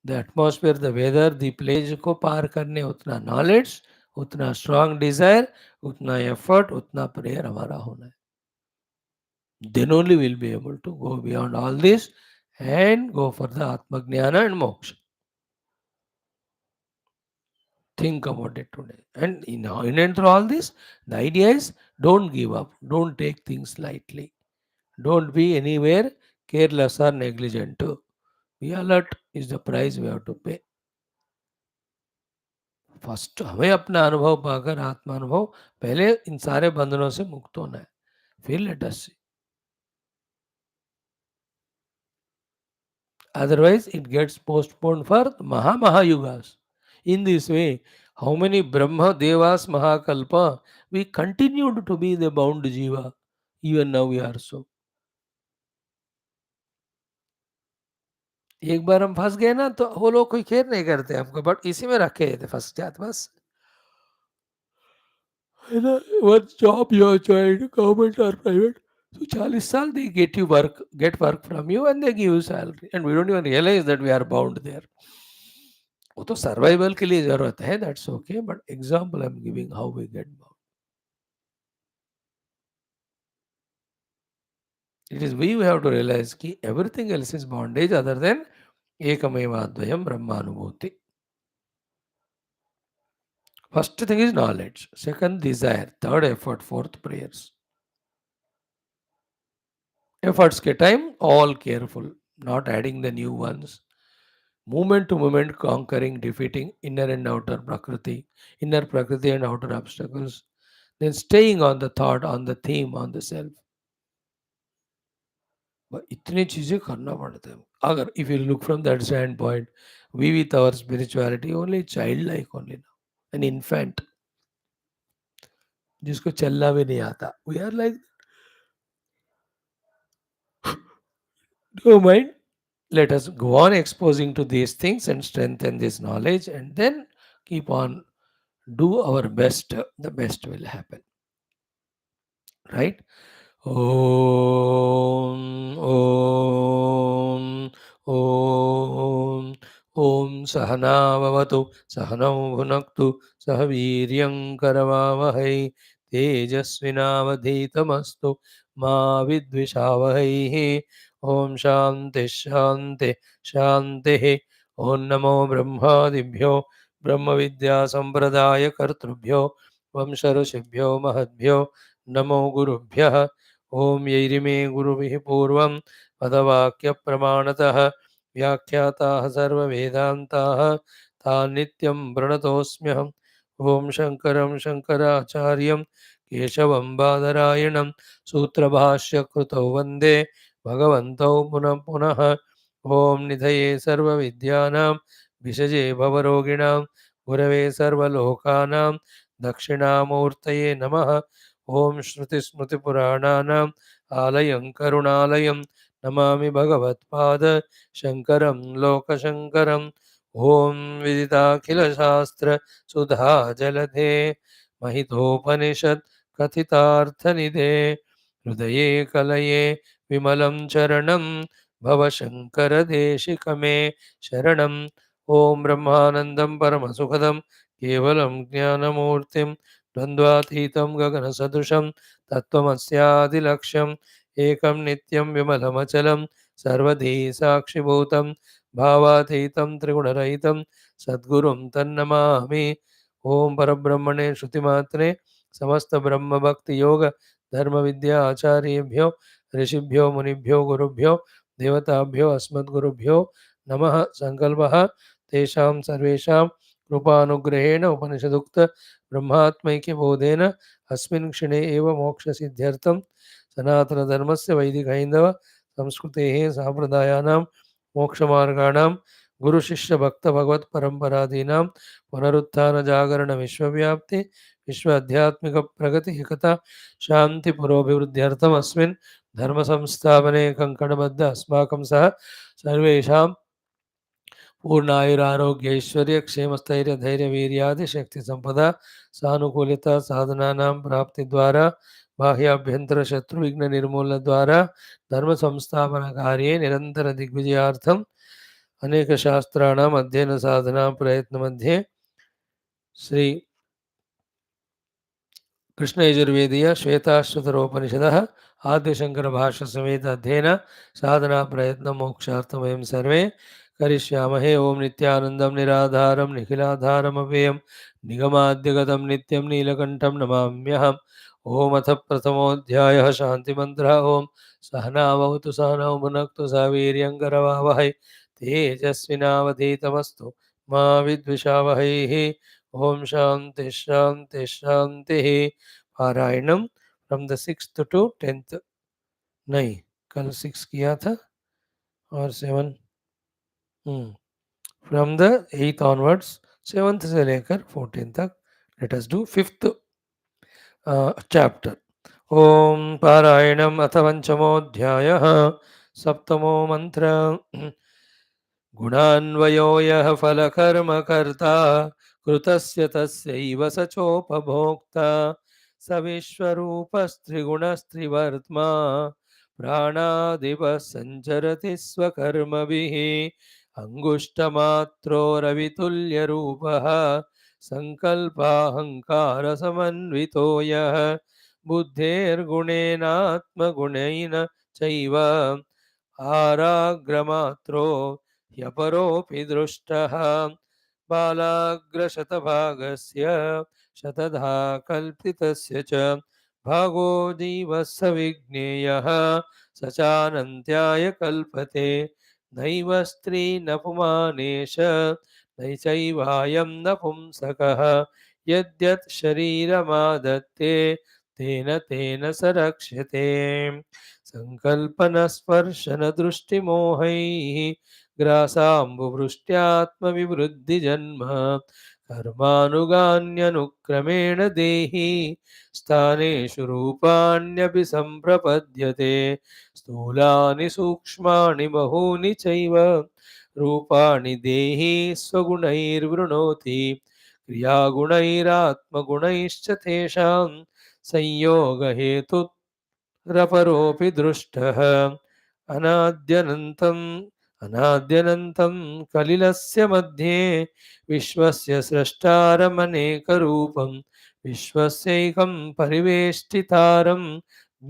The atmosphere, the weather, the pledge को पार करने उतना नॉलेज, उतना स्ट्रांग डिजायर, उतना एफर्ट, उतना प्रेयर हमारा होना है. Then only will be able to go beyond all this and go for the atmagyan and moksha. Think about it today. And in and through all this, the idea is don't give up. Don't take things lightly. Don't be anywhere careless or negligent. Be alert is the price we have to pay. First हमें अपना अनुभव पाकर आत्मानुभव पहले इन सारे बंधनों से मुक्त होना है. फिर let us see. Otherwise, it gets postponed for Mahayugas. In this way, how many Brahma Devas Mahakalpa, we continued to be the bound Jiva. Even now we are so. एक बार हम फंस गए ना तो वो लोग कोई केयर नहीं करते हमको, बट इसी में रखे थे फंस जाते बस. है ना. what job you are joined, government or private, so 40 साल they get work from you and they give you salary and we don't even realize that we are bound there. वो तो सर्वाइवल के लिए जरूरत है. That's okay, but example I am giving how we get bound. It is we have to realize कि everything else is bondage other than एकमेवाद्वयम ब्रह्मानुभूति. First thing is knowledge, second desire, third effort, fourth prayers. Efforts के time all careful, not adding the new ones. Movement to movement, conquering, defeating inner and outer prakriti and outer obstacles. Then staying on the thought, on the theme, on the self. इतनी चीज़ें करना पड़ता है. अगर if you look from that standpoint, we with our spirituality only childlike only now, an infant जिसको चलना भी नहीं आता. We are like, no mind. Let us go on exposing to these things and strengthen this knowledge, and then keep on do our best. The best will happen, right? ॐ ॐ ॐ ॐ सहना भवतु सहनौ भुनक्तु सह वीर्यं करवावहै तेजस्विनावधीतमस्तु मा विद्विषावहैः ॐ शान्तिः शान्तिः शान्तिः ॐ नमो ब्रह्मादिभ्यो ब्रह्मविद्यासम्प्रदायकर्तृभ्यो वंश ऋषिभ्यो महद्भ्यो नमो गुरुभ्यः. ओम यैरिमे गुरुभिः पूर्वं पदवाक्यप्रमाणतः व्याख्याताः सर्ववेदान्ताः तान् नित्यं प्रणतोऽस्म्यहम्. ओम शङ्करं शङ्कराचार्यं केशवं बादरायणं सूत्रभाष्यकृतौ वन्दे भगवन्तौ पुनः पुनः. ओम निधये सर्वविद्यानां विषजे भवरोगिणां गुरवे सर्वलोकानां दक्षिणामूर्तये नमः. ओम श्रुतिस्मृतिपुराणानाम् आलयं करुणालयं नमामि भगवत्पाद शङ्करं लोकशङ्करम्. ओम विदिताखिलशास्त्र सुधा जलधे महितोपनिषत् कथितार्थनिधे हृदये कलये विमलं चरणं भवशङ्करदेशिकमे शरणम्. ओम ब्रह्मानन्दं परमसुखदं केवलं ज्ञानमूर्तिं द्वन्द्वातीतं गगनसदृशं तत्त्वमस्यादिलक्ष्यम् एकं नित्यं विमलमचलं सर्वधी साक्षिभूतं भावातीतं त्रिगुणरहितं सद्गुरुं तन्नमामि. ओम परब्रह्मणे श्रुतिमात्रे समस्त ब्रह्म भक्ति योग धर्म विद्या आचार्येभ्यो ऋषिभ्यो मुनिभ्यो गुरुभ्यो देवताभ्यो अस्मद्गुरुभ्यो नमः. संकल्पः तेषां सर्वेषां कृपानुग्रहेण उपनिषदुक्त ब्रह्मात्मैक्यबोधेन अस्मिन् क्षणे एव मोक्षसिद्ध्यर्थं सनातनधर्मस्य वैदिकहैन्दव संस्कृतेः साम्प्रदायानां मोक्षमार्गाणां गुरुशिष्यभक्तभगवत्परम्परादीनां पुनरुत्थानजागरणविश्वव्याप्ति विश्व आध्यात्मिकप्रगति एकता शान्तिपुरोभिवृद्ध्यर्थम् अस्मिन् धर्मसंस्थापने कङ्कणबद्ध अस्माकं सह सर्वेषां पूर्णायुरारोग्य ऐश्वर्य क्षेमस्थैर्य धैर्य वीर्यादि शक्ति संपदा सानुकूलिता साधनानां प्राप्ति द्वारा बाह्याभ्यंतर शत्रु विघ्न निर्मूलन द्वारा धर्म संस्थापन कार्ये निरंतर दिग्विजयार्थम अनेक शास्त्राणाम अध्ययन साधना प्रयत्न मध्ये श्री कृष्ण यजुर्वेदीय श्वेताश्वतरोपनिषदः आद्यशंकर भाष्य समेत अध्ययन साधना प्रयत्न मोक्षार्थं वयं सर्वे करिष्यामहे. ओम नित्यानंदं निराधारं निखिलाधारमव्ययं निगमाद्यगतं नित्यं नीलकण्ठं नमाम्यहम्. ओम अथ प्रथमोऽध्यायः शान्तिमन्त्रः. ओम सहनावतु सहनौ भुनक्तु सह वीर्यं करवावहै तेजस्विनावधीतमस्तु मा विद्विषावहैः. ओम शांति शांति शांति. Parayanam from the 6th to 10th. नहीं, कल 6 किया था और 7 from the 8th onwards 7th से लेकर 14 तक. Let us do 5th chapter. ओम पारायणम अथ पंचमोऽध्यायः सप्तमो मंत्र. गुणान्वयो यः फलकर्मकर्ता कृतस्य तस्यैव स चोपभोक्ता स विश्वरूपस्त्रिगुणस्त्रिवर्त्मा प्राणादिवः सञ्चरति स्वकर्मभिः अङ्गुष्ठमात्रोरवितुल्यरूपः सङ्कल्पाहङ्कारसमन्वितो यः बुद्धेर्गुणेनात्मगुणेन चैव आराग्रमात्रो ह्यपरोऽपि दृष्टः बालाग्रशतभागस्य शतधा कल्पितस्य च भागो जीवस्य विज्ञेयः स चानन्त्याय कल्पते नैव स्त्री न पुमानेश नैचैवायं नपुंसकः यद्यत् शरीरमादत्ते तेन तेन स रक्ष्यते. सङ्कल्पनस्पर्शनदृष्टिमोहैः ग्रासाम्बुवृष्ट्यात्मविवृद्धिजन्म कर्मानुगान्यनुक्रमेण देहि स्थानेषु रूपाण्यपि सम्प्रपद्यते स्थूलानि सूक्ष्माणि बहूनि चैव रूपाणि देहि स्वगुणैर्वृणोति क्रियागुणैरात्मगुणैश्च तेषां संयोगहेतुरपरोऽपि दृष्टः अनाद्यनन्तं कलिलस्य मध्ये विश्वस्य स्रष्टारमनेकरूपं विश्वस्यैकं परिवेष्टितारं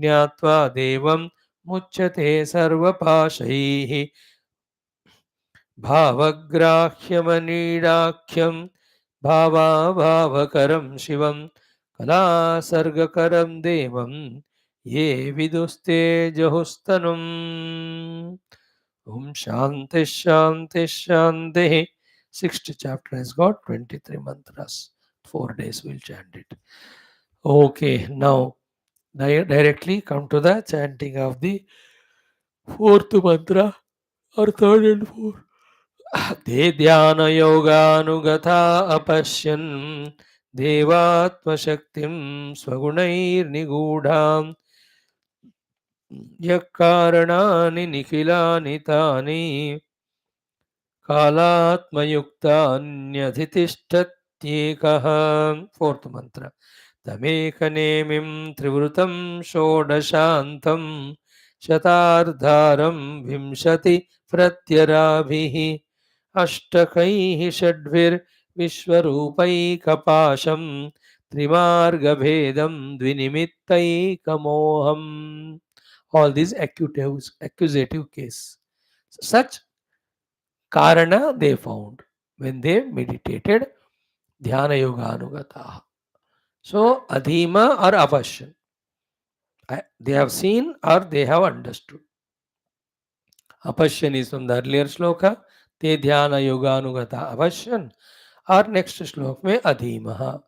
ज्ञात्वा देवं मुच्यते सर्वपाशैः भावग्राह्यमनीडाख्यं भावाभावकरं शिवं कलासर्गकरं देवं ये विदुस्ते जहुस्तनुम् Om Shanti Shanti Shanti. Sixth chapter has got 23 mantras. 4 days we'll chant it. Okay, now directly come to the chanting of the fourth mantra or third and fourth. ते ध्यानयोगानुगता अपश्यन् देवात्मशक्तिं स्वगुणैर्निगूढां यः कारणानि निखिलानि तानि कालात्मयुक्तान्यधितिष्ठत्येकः. फोर्थ मंत्र. तमेकनेमिं त्रिवृतं षोडशान्तं शतार्धारं विंशति प्रत्यराभिः अष्टकैः षड्भिर्विश्वरूपैकपाशं त्रिमार्गभेदं द्विनिमित्तैकमोहम्. All these accusative case. Such Karana they found when they meditated Dhyana Yoga Anugata. So Adhima or Avashyan. They have seen or they have understood. Apashyan is from the earlier shloka. Te Dhyana Yoga Anugata Avashyan. Or next shloka mein Adhimaha.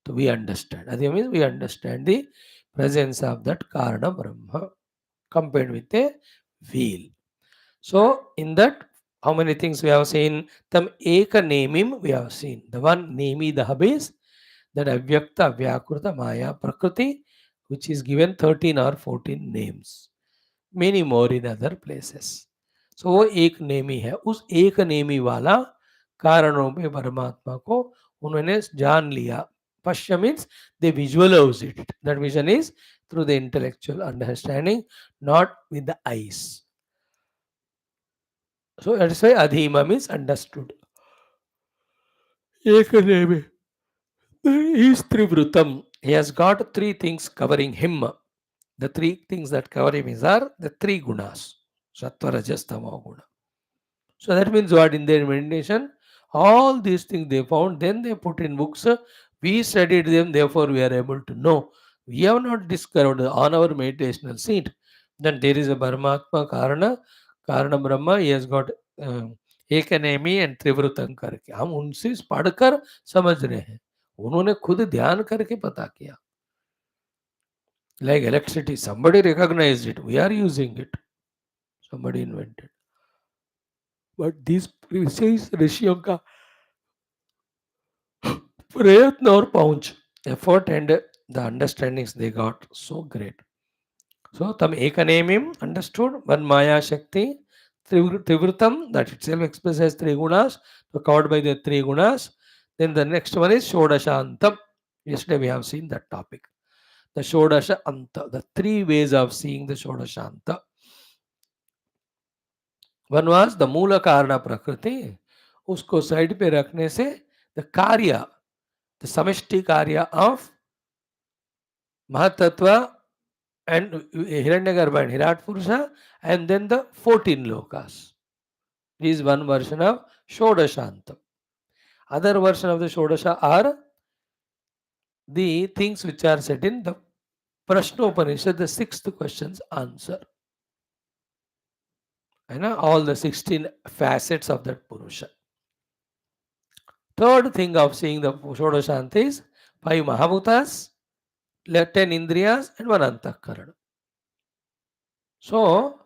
So we understand. Adhima means we understand the presence of that Karana Brahma compared with a wheel. So in that, how many things we have seen? Tam eka nemim we have seen. The one nemi the hub is that avyakta vyakruta maya prakriti, which is given 13 or 14 names. Many more in other places. So वो एक नेमी है. उस एक नेमी वाला कारणों में परमात्मा को उन्होंने जान लिया. Pashya means they visualize it. That vision is through the intellectual understanding, not with the eyes. So that's why Adhima means understood. Ekanemi. He is Trivrutam. He has got three things covering him. The three things that cover him are the three gunas. Sattva, Rajas, Tamo guna. So that means what in their meditation? All these things they found, then they put in books. We studied them, therefore we are able to know. We have not discovered on our meditational seat. Then there is a Paramatma Karana, Karana Brahma. He has got एकनेमी and त्रिवृतम करके हम उनसे पढ़कर समझ रहे हैं. उन्होंने खुद ध्यान करके पता किया. Like electricity, somebody recognized it. We are using it. Somebody invented. But these ऋषियों का प्रयत्न और पहुंच, effort and the understandings they got so great. So tam ekanemim understood, one maya shakti, trivrutam, that itself expressed as three gunas, so covered by the three gunas. Then the next one is shodashantam. Yesterday we have seen that topic. The shodasha anta, the three ways of seeing the shodashanta. One was the मूल कारण प्रकृति, उसको side पे रखने से the कार्य, the समष्टि कार्य of Mahatattva and Hiranyagarbha and Hirat Purusha, and then the 14 lokas. This is one version of Shodashantam. Other version of the Shodasha are the things which are said in the Prashna Upanishad, the sixth question's answer. And all the 16 facets of that Purusha. Third thing of seeing the Shodashanta is 5 Mahabhutas, 10 Indriyas, and 1 Antahkarana. So,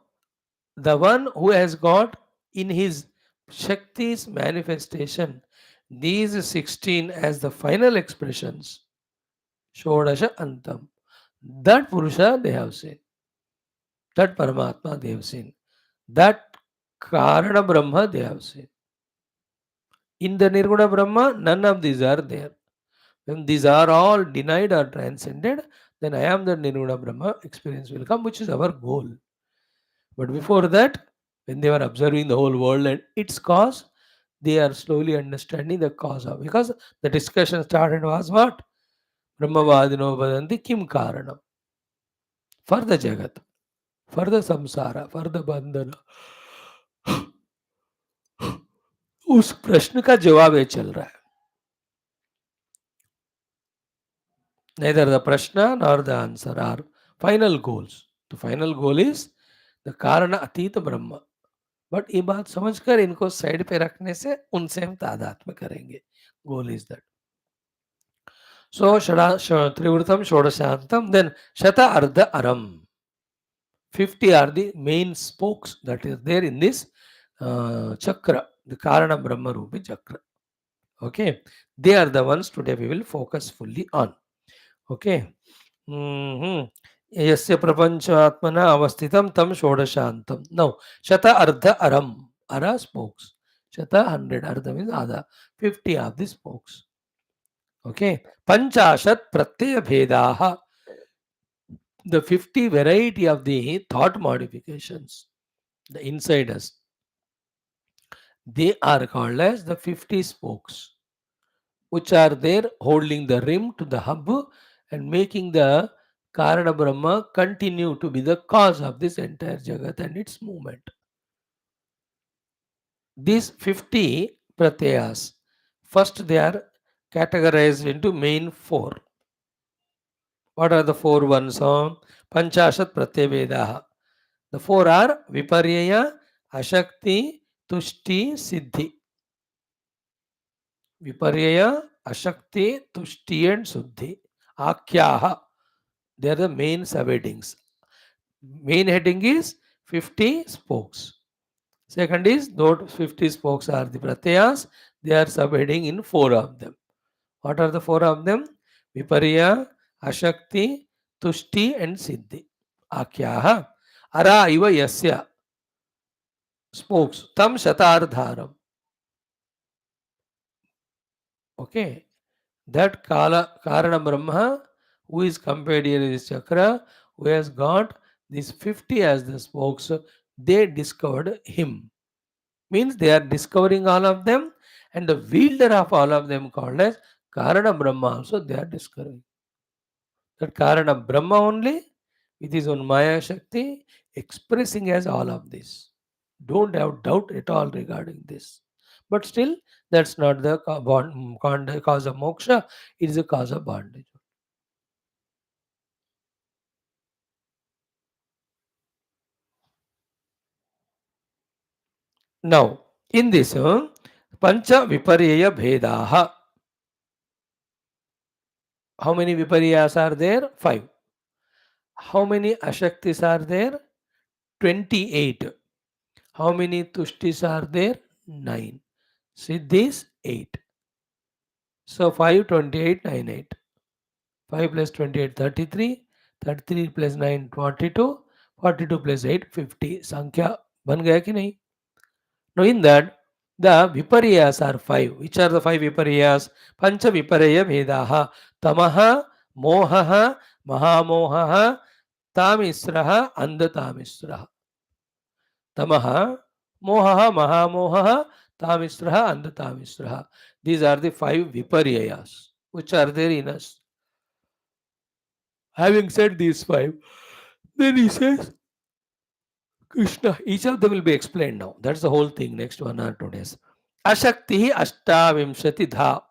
the one who has got in his Shakti's manifestation these 16 as the final expressions, Shodasha Antam, that Purusha they have seen, that Paramatma they have seen, that Karana Brahma they have seen. In the Nirguna Brahma, none of these are there. When these are all denied or transcended, then I am the Nirguna Brahma experience will come, which is our goal. But before that, when they were observing the whole world and its cause, they are slowly understanding the cause of. Because the discussion started was what? Brahmavadino Vadanti Kim Karanam. For the Jagat, for the Samsara, for the Bandhana. उस प्रश्न का जवाब ये चल रहा है. Neither the prashna nor the answer are final goals. The final goal is the Karana Atita Brahma. But ये बात समझकर इनको साइड पे रखने से उनसे हम तादात्म्य करेंगे. Goal is that. सो त्रिवृतम षोडशांतम देन शत अर्ध अरम. 50 are the main spokes that is there in this chakra, the Karana Brahma Rupi chakra. Okay, they are the ones today we will focus fully on. Okay. यस्य प्रपंच आत्मना अवस्थितम तम षोडशांतम. Now shata ardha aram, ara spokes, shata 100, ardha means adha, 50 of the spokes. Okay, panchashat pratyaya bhedaha, the 50 variety of the thought modifications, the inside us, they are called as the 50 spokes, which are there holding the rim to the hub and making the Karana Brahma continue to be the cause of this entire Jagat and its movement. These 50 pratyas, first they are categorized into main 4. What are the 4 ones? Panchashat Pratyavedaha. The 4 are Viparyaya, Ashakti, Tushti, Siddhi. Viparyaya, Ashakti, Tushti and Suddhi. Akhyaha. They are the main subheadings. Main heading is 50 spokes. Second is those 50 spokes are the pratyas. They are subheading in 4 of them. What are the 4 of them? Viparya, Ashakti, Tushti and Siddhi. Akhyaha. Ara iva yasya. Spokes. Tam shatardharam. Okay. That Karana Brahma, who is compared here in this chakra, who has got these 50 as the spokes, they discovered him. Means they are discovering all of them, and the wielder of all of them called as Karana Brahma also they are discovering. That Karana Brahma only with his own Maya Shakti expressing as all of this. Don't have doubt at all regarding this. But still, that's not the cause of moksha, it is a cause of bondage. Now, in this, Pancha Viparya Bhedaha. How many Viparyas are there? 5. How many Ashaktis are there? 28. How many Tushtis are there? 9. Siddhis 8. So 5, 28, 9, 8. 5 plus 28, 33. 33 plus 9, 42. 42 plus 8, 50. Sankhya ban gaya ki nahi? Now in that, the Viparyas are 5. Which are the 5 Viparyas? Pancha Viparya Vedaha. Tamaha, Mohaha, Mahamohaha, Tamisraha, Andhatamisraha. Tamaha, Mohaha, Mahamohaha, Tamisraha, Andhatamisraha. These are the 5 Viparyayas which are there in us. Having said these 5, then he says, Krishna, each of them will be explained now. That's the whole thing, next 1 or 2 days. Ashakti Ashtavimshati Dha.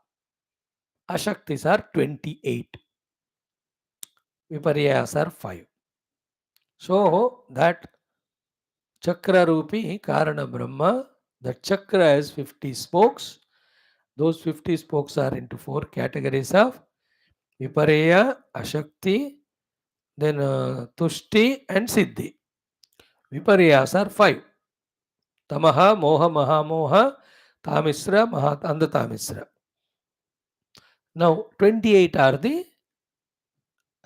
Ashaktis are 28. Viparyas are 5. So that Chakra Rupi Karana Brahma, the chakra has 50 spokes. Those 50 spokes are into 4 categories of Viparya, Ashakti, then Tushti and Siddhi. Viparyas are 5. Tamaha, Moha, Mahamoha, Tamisra, Andhatamisra. Now 28 are the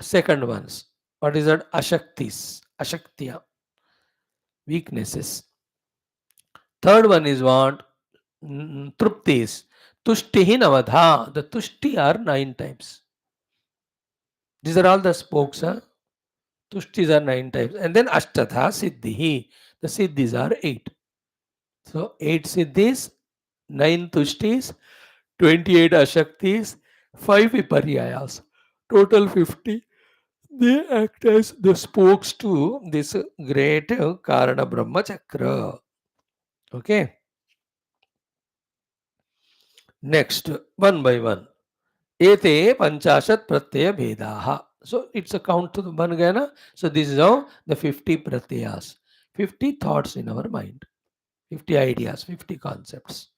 second ones. What is that? Ashaktis, Ashaktya, weaknesses. Third one is what? Truptis. Tushtihi Navadha. The Tushti are 9 times. These are all the spokes. Huh? Tushtis are 9 times. And then Ashtatha Siddhihi. The Siddhis are 8. So 8 Siddhis, 9 Tushtis, 28 Ashaktis, 5 Viparyayas. Total 50. They act as the spokes to this great Karana Brahma Chakra. Okay. Next, one by one. Ete panchashat pratyaya bhedaha. So it's a count to the ban gaya na. So this is how the 50 pratyayas, 50 thoughts in our mind, 50 ideas, 50 concepts.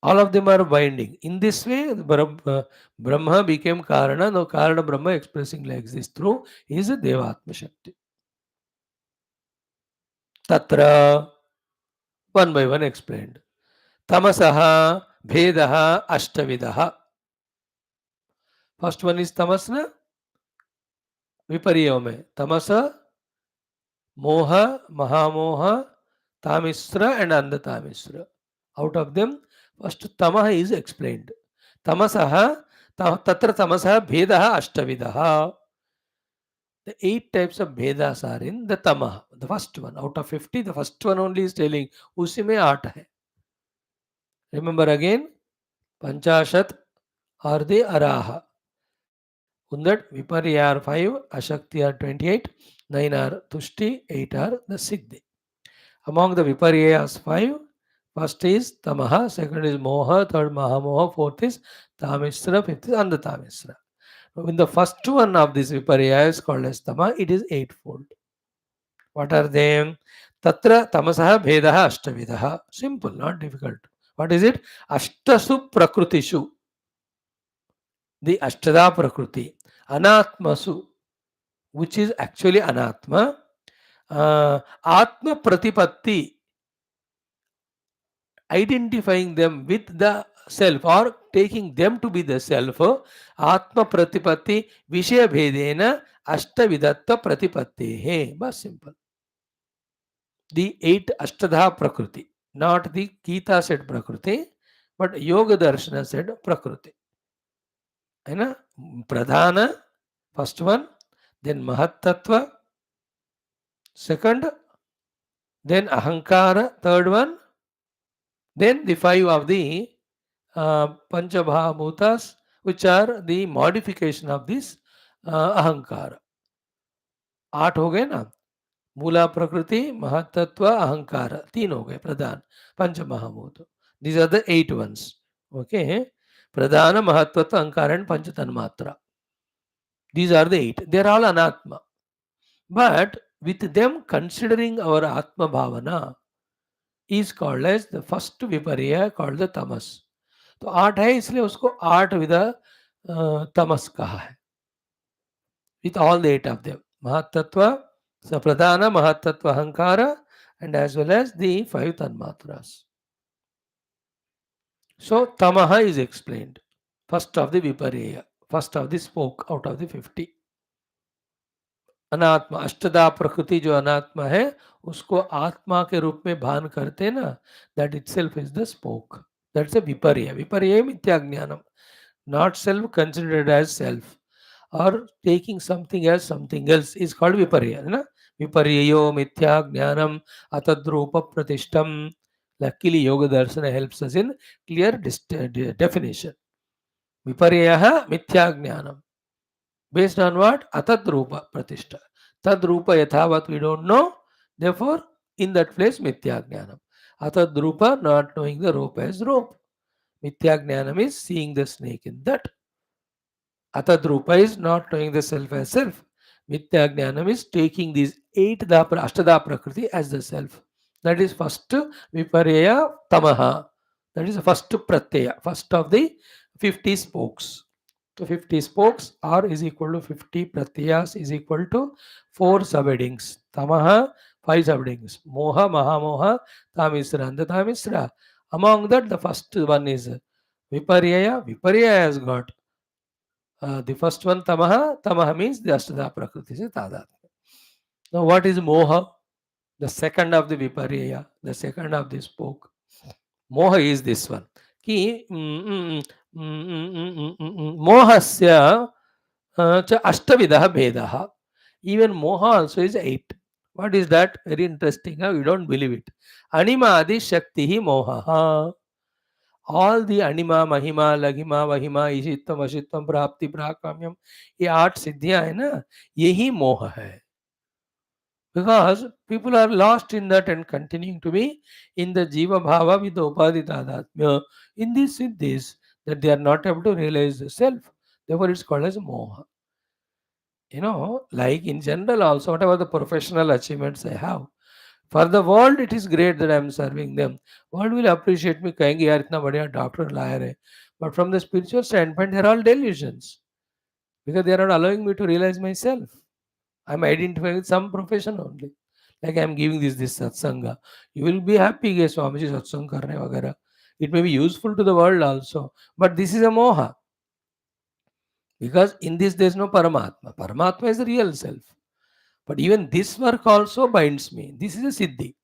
All of them are binding. In this way, Brahma became Karana. Now Karana Brahma expressing like this through is a Devatma Shakti. Tatra, one by one explained. Tamasaha Bhedaha Ashtavidaha. First one is Tamasna. विपर्य में तमस मोह महामोह Tamisra and andhatamisra. Out of them, first tamah is explained. Tamasah, tatra tamasah bhedah ashtavidah. The 8 types of bhedas are in the tamah, the first one. Out of 50, the first one only is telling, usi mein 8 hai. Remember again, panchashat are the araha. On that, Viparya are 5, Ashakti are 28, 9 are Tushti, 8 are the Siddhi. Among the Viparyas 5, first is Tamaha, second is Moha, third Mahamoha, fourth is Tamisra, fifth is Andhatamisra. In the first one of these Viparyas called as Tama, it is eightfold. What are they? Tatra Tamasaha Bhedaha Ashtavidaha. Simple, not difficult. What is it? Ashtasu Prakrutishu. The Ashtada Prakriti. Anatmasu, which is actually Anatma. Atma Pratipatti, identifying them with the self or taking them to be the self. Atma Pratipatti Vishaya Bhedena Ashtavidatta Pratipatti. But simple. The 8 Ashtadha Prakriti, not the Gita said Prakriti, but Yoga Darshana said Prakriti. Pradhana, first one, then Mahattattva, second, then Ahankara, third one, then the 5 of the Panchabhamutas, which are the modification of this Ahankara. 8 हो गए ना, मूला प्रकृति महत्त्व अहंकार 3 हो गए प्रधान पंच महाभूत. These are the 8 ones. Okay, pradhana mahatva ahankara and pancha tanmatra. These are the 8. They are all anatma. But with them considering our atma bhavana is called as the first viparya called the tamas. तो 8 है इसलिए उसको 8 with तमस कहा है. With all the 8 of them, mahattatva, sapradhana, mahattatva, ahankara, and as well as the 5 tanmatras. So tamaha is explained. First of the viparya, first of the spoke out of the 50. अनात्मा, अष्टदा प्रकृति जो अनात्मा है उसको आत्मा के रूप में भान करते ना, that itself is the spoke. That's a विपर्य. विपर्य मिथ्या ज्ञानम, not self considered as self or taking something as something else is called viparya. Viparyayo mithya jnanam atadrupa pratishtam. Luckily yoga darshana helps us in clear definition. Viparyaha mithya jnanam. Based on what? Atadrupa pratishta. Tadrupa yathavat we don't know. Therefore, in that place mithya jnanam. Atadrupa, not knowing the rope as rope. Mithya jnanam is seeing the snake in that. Atadrupa is not knowing the self as self. Mithya jnanam is taking these 8 Ashtada Prakriti as the self. That is first Viparya Tamaha. That is the first Pratyaya, first of the 50 spokes. So 50 spokes R is equal to 50 Pratyayas is equal to 4 subheadings. Tamaha, 5 subheadings. Moha, Mahamoha, Tamisra, and the Tamisra. Among that, the first one is Viparyaya. Viparyaya has got the first one, Tamaha. Tamaha means the Ashtadha Prakriti, Tadatma. Now, what is Moha? The second of the Viparyaya, the second of the spoke. Moha is this one. Ki mohasya cha ashtavidah vedah. Even moha also is 8. What is that? Very interesting. You don't believe it. Anima adi shakti moha. All the anima, mahima, laghima, vahima, ishitvam, ashitvam, prapti, prakamyam, ये 8 सिद्धियां है ना, यही मोह है. Because people are lost in that and continuing to be in the jiva bhava with the upadhi tadatmya in these siddhis, that they are not able to realize the self. Therefore, it's called as moha. Like in general also, whatever the professional achievements I have, for the world it is great that I am serving them. World will appreciate me, कहेंगे यार इतना बढ़िया doctor lawyer है. But from the spiritual standpoint, they are all delusions, because they are not allowing me to realize myself. I am identifying with some profession only. Like I am giving this satsanga. You will be happy कि स्वामी जी सत्संग कर रहे हैं वगैरह. It may be useful to the world also, but this is a moha. Because in this there is no Paramatma. Paramatma is the real self. But even this work also binds me. This is a siddhi.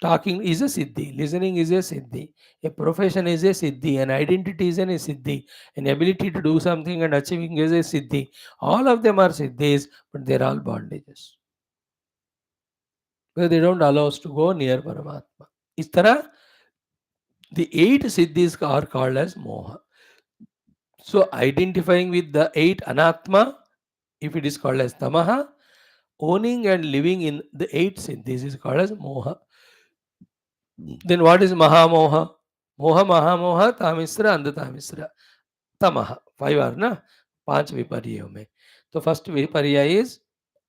Talking is a siddhi. Listening is a siddhi. A profession is a siddhi. An identity is a siddhi. An ability to do something and achieving is a siddhi. All of them are siddhis, but they are all bondages. Because they don't allow us to go near Paramatma. Is tarah, the 8 siddhis are called as moha. So identifying with the 8 anatma, if it is called as tamaha, owning and living in the 8 siddhis is called as moha. Then what is mahamoha? Moha, mahamoha, tamisra, andhatamisra. Tamaha. 5 are na? 5 viparyayo mein. So first viparya is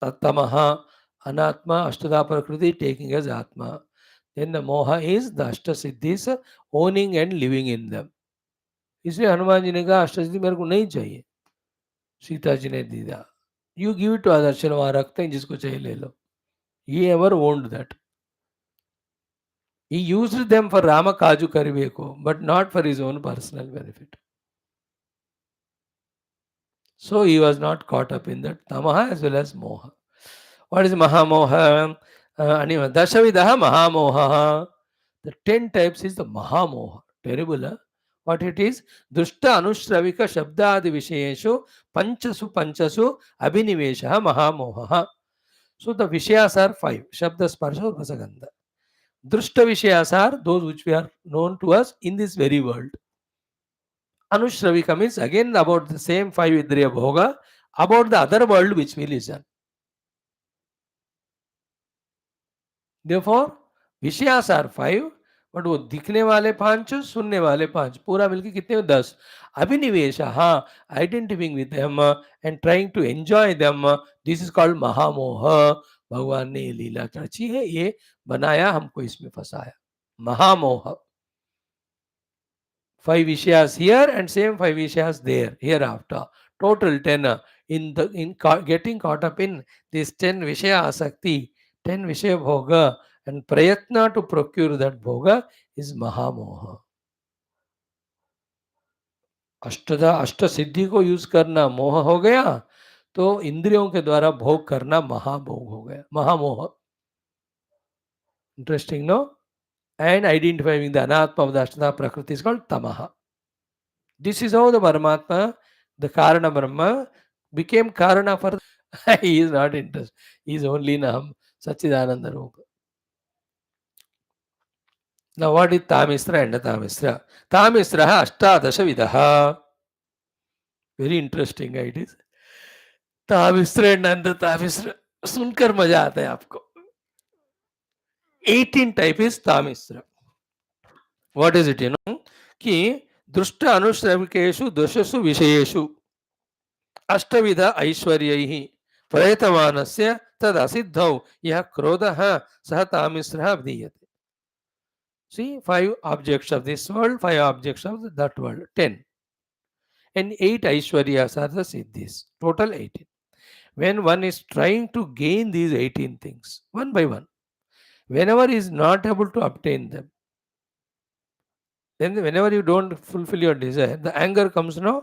tamaha, anatma, ashtadha prakriti, taking as atma. Then the moha is the ashta siddhis, owning and living in them. इसलिए हनुमान जी ने कहा अष्टसिद्धि मेरे को नहीं चाहिए, सीता जी ने दिया. You give it to others. चलो वहां रखते हैं, जिसको चाहिए ले लो. He ever owned that. He used them for Rama Kaju Kariveko, but not for his own personal benefit. So he was not caught up in that tamaha as well as moha. What is mahamoha? Dashavidaha mahamoha. The 10 types is the mahamoha. Terrible, huh? What it is? Drushta anushravika shabdadi vishayeshu panchasu abhinivesha mahamoha. So the vishayas are 5. Shabda, sparsha, rasagandha. Drushta vishayas are those which we are known to us in this very world. Anushravika means again about the same 5 Indriya Bhoga, about the other world which we listen. Therefore, Vishayas are 5, but वो दिखने वाले 5, सुनने वाले 5, पूरा मिलके कितने 10. Abhinivesha, हाँ, identifying with them and trying to enjoy them, this is called Mahamoha. भगवान ने ये लीला रची है, ये बनाया, हमको इसमें फंसाया. Mahamoha. 5 Vishayas here and same 5 Vishayas there, hereafter. Total 10. Getting caught up in this 10 Vishaya Asakti, 10 Vishaya Bhoga, and Prayatna to procure that Bhoga is Mahamoha. अष्ट सिद्धि को यूज करना मोह हो गया, तो इंद्रियों के द्वारा भोग करना महाभोग हो गया, महामोह. Interesting, no? And identifying the anatma of the Ashtadha Prakriti is called tamaha. This is how the Paramatma, the Karana Brahma, became Karana for he is not interested. He is only in Aham, Sachidananda Rupa. Now what is Tamisra and Tamisra? Tamisra Ashtadasha Vidaha. Very interesting it is. Tamisra and Tamisra. सुनकर मजा आता है आपको. 18 type is Tamisra. What is it, कि दृष्ट अनुश्रविकेषु दशसु विषयेषु अष्टविध ऐश्वर्यैः प्रयतमानस्य तदसिद्धौ यः क्रोधः सः तामिस्रः विधीयते. See, 5 objects of this world, 5 objects of that world, 10. And 8 Aishwaryas are the Siddhis. Total 18. when one is trying to gain these 18 things one by one, whenever he is not able to obtain them, then whenever you don't fulfill your desire, the anger comes now.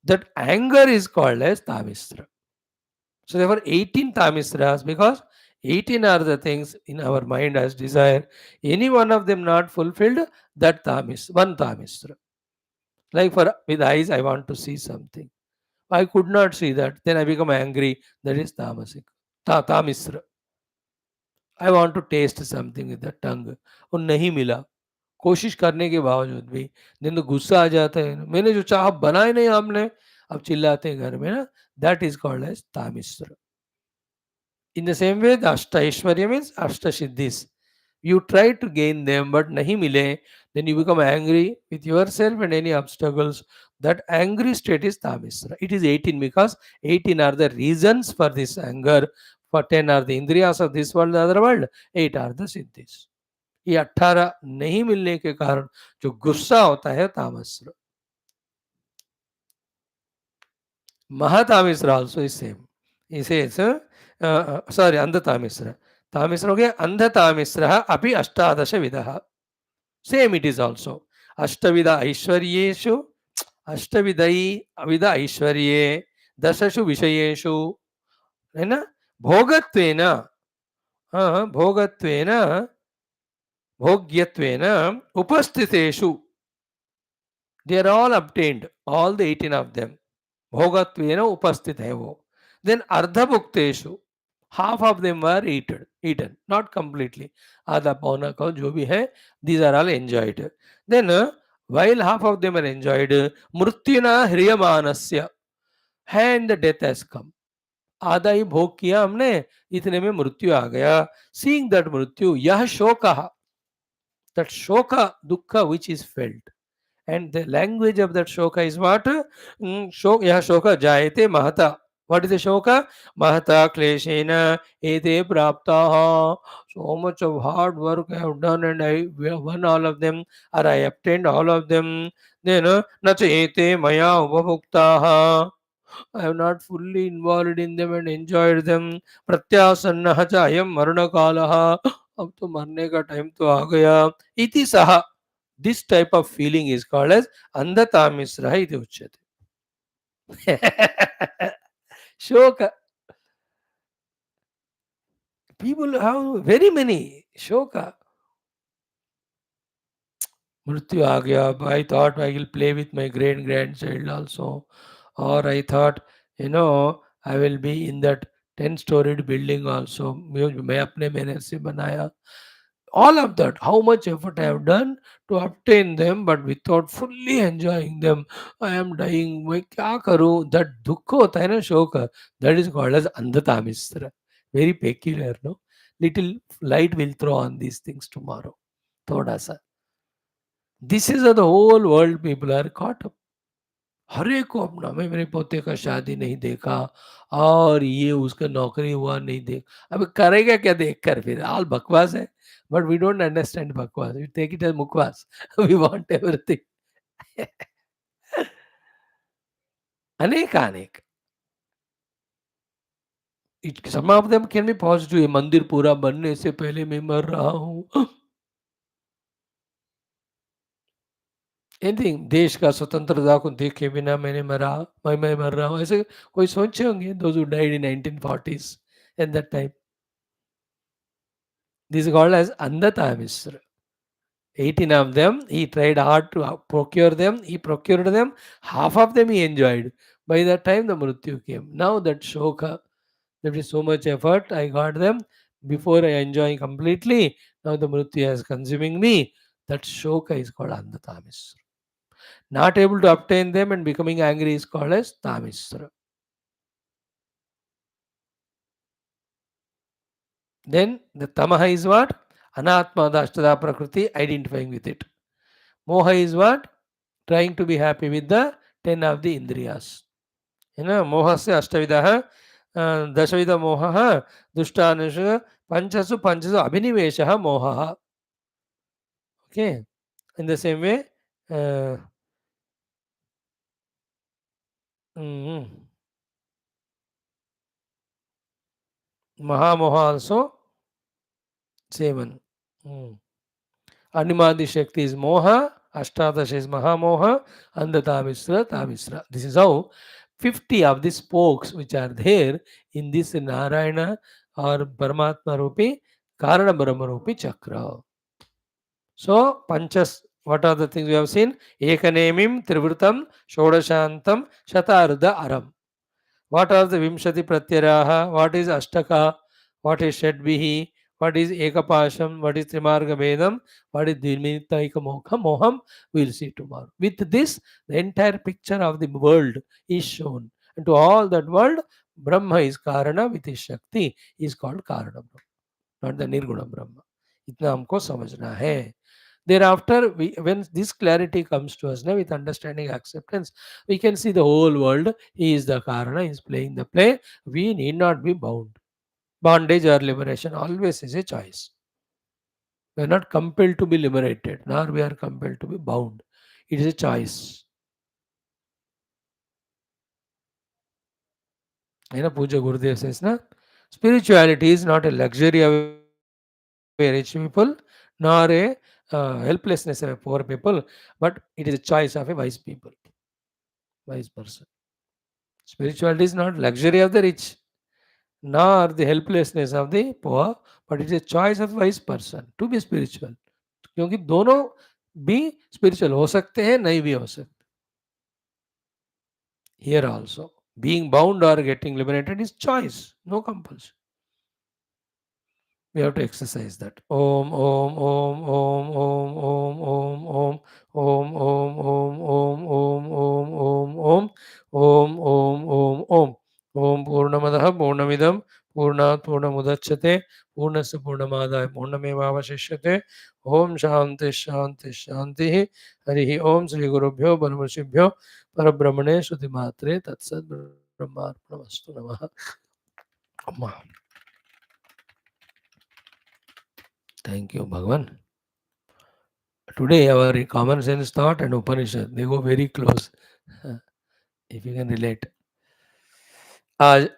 That anger is called as Tamisra. So there were 18 Tamisras because 18 are the things in our mind as desire. Any one of them not fulfilled, that one Tamisra. Like for with eyes, I want to see something. I could not see that. Then I become angry. That is tamasic. Tamisra. I want to taste something with the tongue. और नहीं मिला. कोशिश करने के बावजूद भी दिन तो गुस्सा आ जाता है, मैंने जो चाहा बनाए नहीं आपने, अब चिल्लाते हैं घर में ना. That is called as Tamisra. In the same way, the Ashta Aishwarya means Ashta Siddhis. You try to gain them, but nahi mile, then you become angry with yourself and any obstacles. That angry state is Tamisra. It is 18 because 18 are the reasons for this anger. For 10 are the Indriyas of this world, the other world. 8 are the Siddhis. ये 18 नहीं मिलने के कारण जो गुस्सा होता है तामस्र. Mahatamisra also is same. He says, sorry, Andhatamisra. Tamisra हो गया. Andhatamisra api ashtadasha vidaha. Same it is also. Ashtavida aishwaryeshu, अष्टविधई विध ऐश्वर्ये दशसु विषयेषु है ना. भोगत्वेन, भोगत्वेन भोग्यत्वेन उपस्थितेषु, they are all obtained, all the 18 of them. भोगत्वेन उपस्थित है वो. Then अर्धभुक्तेषु, half of them were eaten, not completely. आधा पौना का जो भी है, these are all enjoyed. Then while half of them are enjoyed, मृत्युना ह्रियमानस्य, and the death has come. आधा ही भोग किया हमने, इतने में मृत्यु आ गया. Seeing that मृत्यु, यह शोकः, that shoka dukkha which is felt. And the language of that shoka is what? Yaha shoka jayate mahata. What is the shoka? Mahata kleshena ete praptaha. So much of hard work I have done and I won all of them, or I obtained all of them. Then nacha ete maya upabhuktaha. I have not fully involved in them and enjoyed them. प्रत्यासन्नः च अयं मरणकालः. अब तो मरने का time तो आ गया. इति सह. This type of feeling is called as andhatamisra iti uchyate. Shoka. People have very many shoka. मृत्यु आ गया. I thought I will play with my great grandchild also, or I thought, I will be in that 10-storied building also. मैं अपने मेहनत से बनाया. All of that, how much effort I have done to obtain them, but without fully enjoying them, I am dying. मैं क्या करूं? That दुख होता है ना, शोक, that is called as अंधतामिश्र. Very peculiar, no? Little light will throw on these things tomorrow. थोड़ा सा. This is how the whole world people are caught up. हर एक को अपना, मैं मेरे पोते का शादी नहीं देखा, और ये उसका नौकरी हुआ नहीं देख. अब करेगा क्या देख कर? फिर ऑल बकवास है. But we don't understand bakwas, we take it as mukhwas. We want everything. अनेक अनेक. Some of them can be positive. ये मंदिर पूरा बनने से पहले मैं मर रहा हूँ. एनीथिंग. देश का स्वतंत्रता को देखे बिना मैं मर रहा हूँ, ऐसे कोई सोचे होंगे. Those who died in 1940s at that time. This is called as Andhatamisra. 18 of them, he tried hard to procure them. He procured them. Half of them he enjoyed. By that time, the Mrityu came. Now that Shoka, there is so much effort, I got them. Before I enjoy completely, now the Mrityu is consuming me. That Shoka is called Andhatamisra. Not able to obtain them and becoming angry is called as Tamisra. Then the Tamaha is what? Anatma, the Ashtada Prakriti, identifying with it. Moha is what? Trying to be happy with the 10 of the Indriyas. मोहस्य अष्टविधः दशविध मोहः दुष्टानुष पंचसु पंचसु अभिनिवेशः मोहः. Okay, in the same way, Mahamoha also same one. Hmm. Animadi Shakti is Moha, Ashtadasha is Mahamoha, and the Tamisra, Tamisra. This is how 50 of the spokes which are there in this Narayana or Paramatma Rupi, Karana Brahma Rupi Chakra. So, Panchas, what are the things we have seen? Ekanemim, Trivrutam, Shodashantam, Shatarudha Aram. What are the Vimshati Pratyaraha? What is Ashtaka? What is Shadvihi? What is Ekapasham? What is Trimarga Vedam? What is Dvimita Ekamokham? Moham? We will see tomorrow. With this, the entire picture of the world is shown. And to all that world, Brahma is Karana with his Shakti is called Karana Brahma, not the Nirguna Brahma. इतना हमको समझना है. Thereafter, when this clarity comes to us now with understanding acceptance, we can see the whole world. He is the Karana, he is playing the play. We need not be bound. Bondage or liberation always is a choice. We are not compelled to be liberated, nor we are compelled to be bound. It is a choice. You know, Puja Gurudev says, na? Spirituality is not a luxury of a rich people, nor a helplessness of a poor people, but it is a choice of a wise people, wise person. Spirituality is not luxury of the rich, nor the helplessness of the poor, but it is a choice of wise person to be spiritual. क्योंकि दोनों भी spiritual हो सकते हैं, नहीं भी हो सकते. Here also, being bound or getting liberated is choice, no compulsion. We have to exercise that. Om, Om, Om, Om, Om, Om, Om, Om, Om, Om, Om, Om, Om, Om, Om, Om, Om, Om, Om. Om Purnamadaha Purnamidam Purnat Purnamudachyate Purnasya Purnamadaya Purnamevavashishyate. Om Shanti Shanti Shanti. Harihi Om Shri Gurubhyo Paramahanshibhyo Parabrahmane Shruti MAATRE Tatsat Brahmarpanamastu Namaha. Amma. Thank you, Bhagavan. Today, our common sense thought and Upanishad, they go very close. If you can relate. आज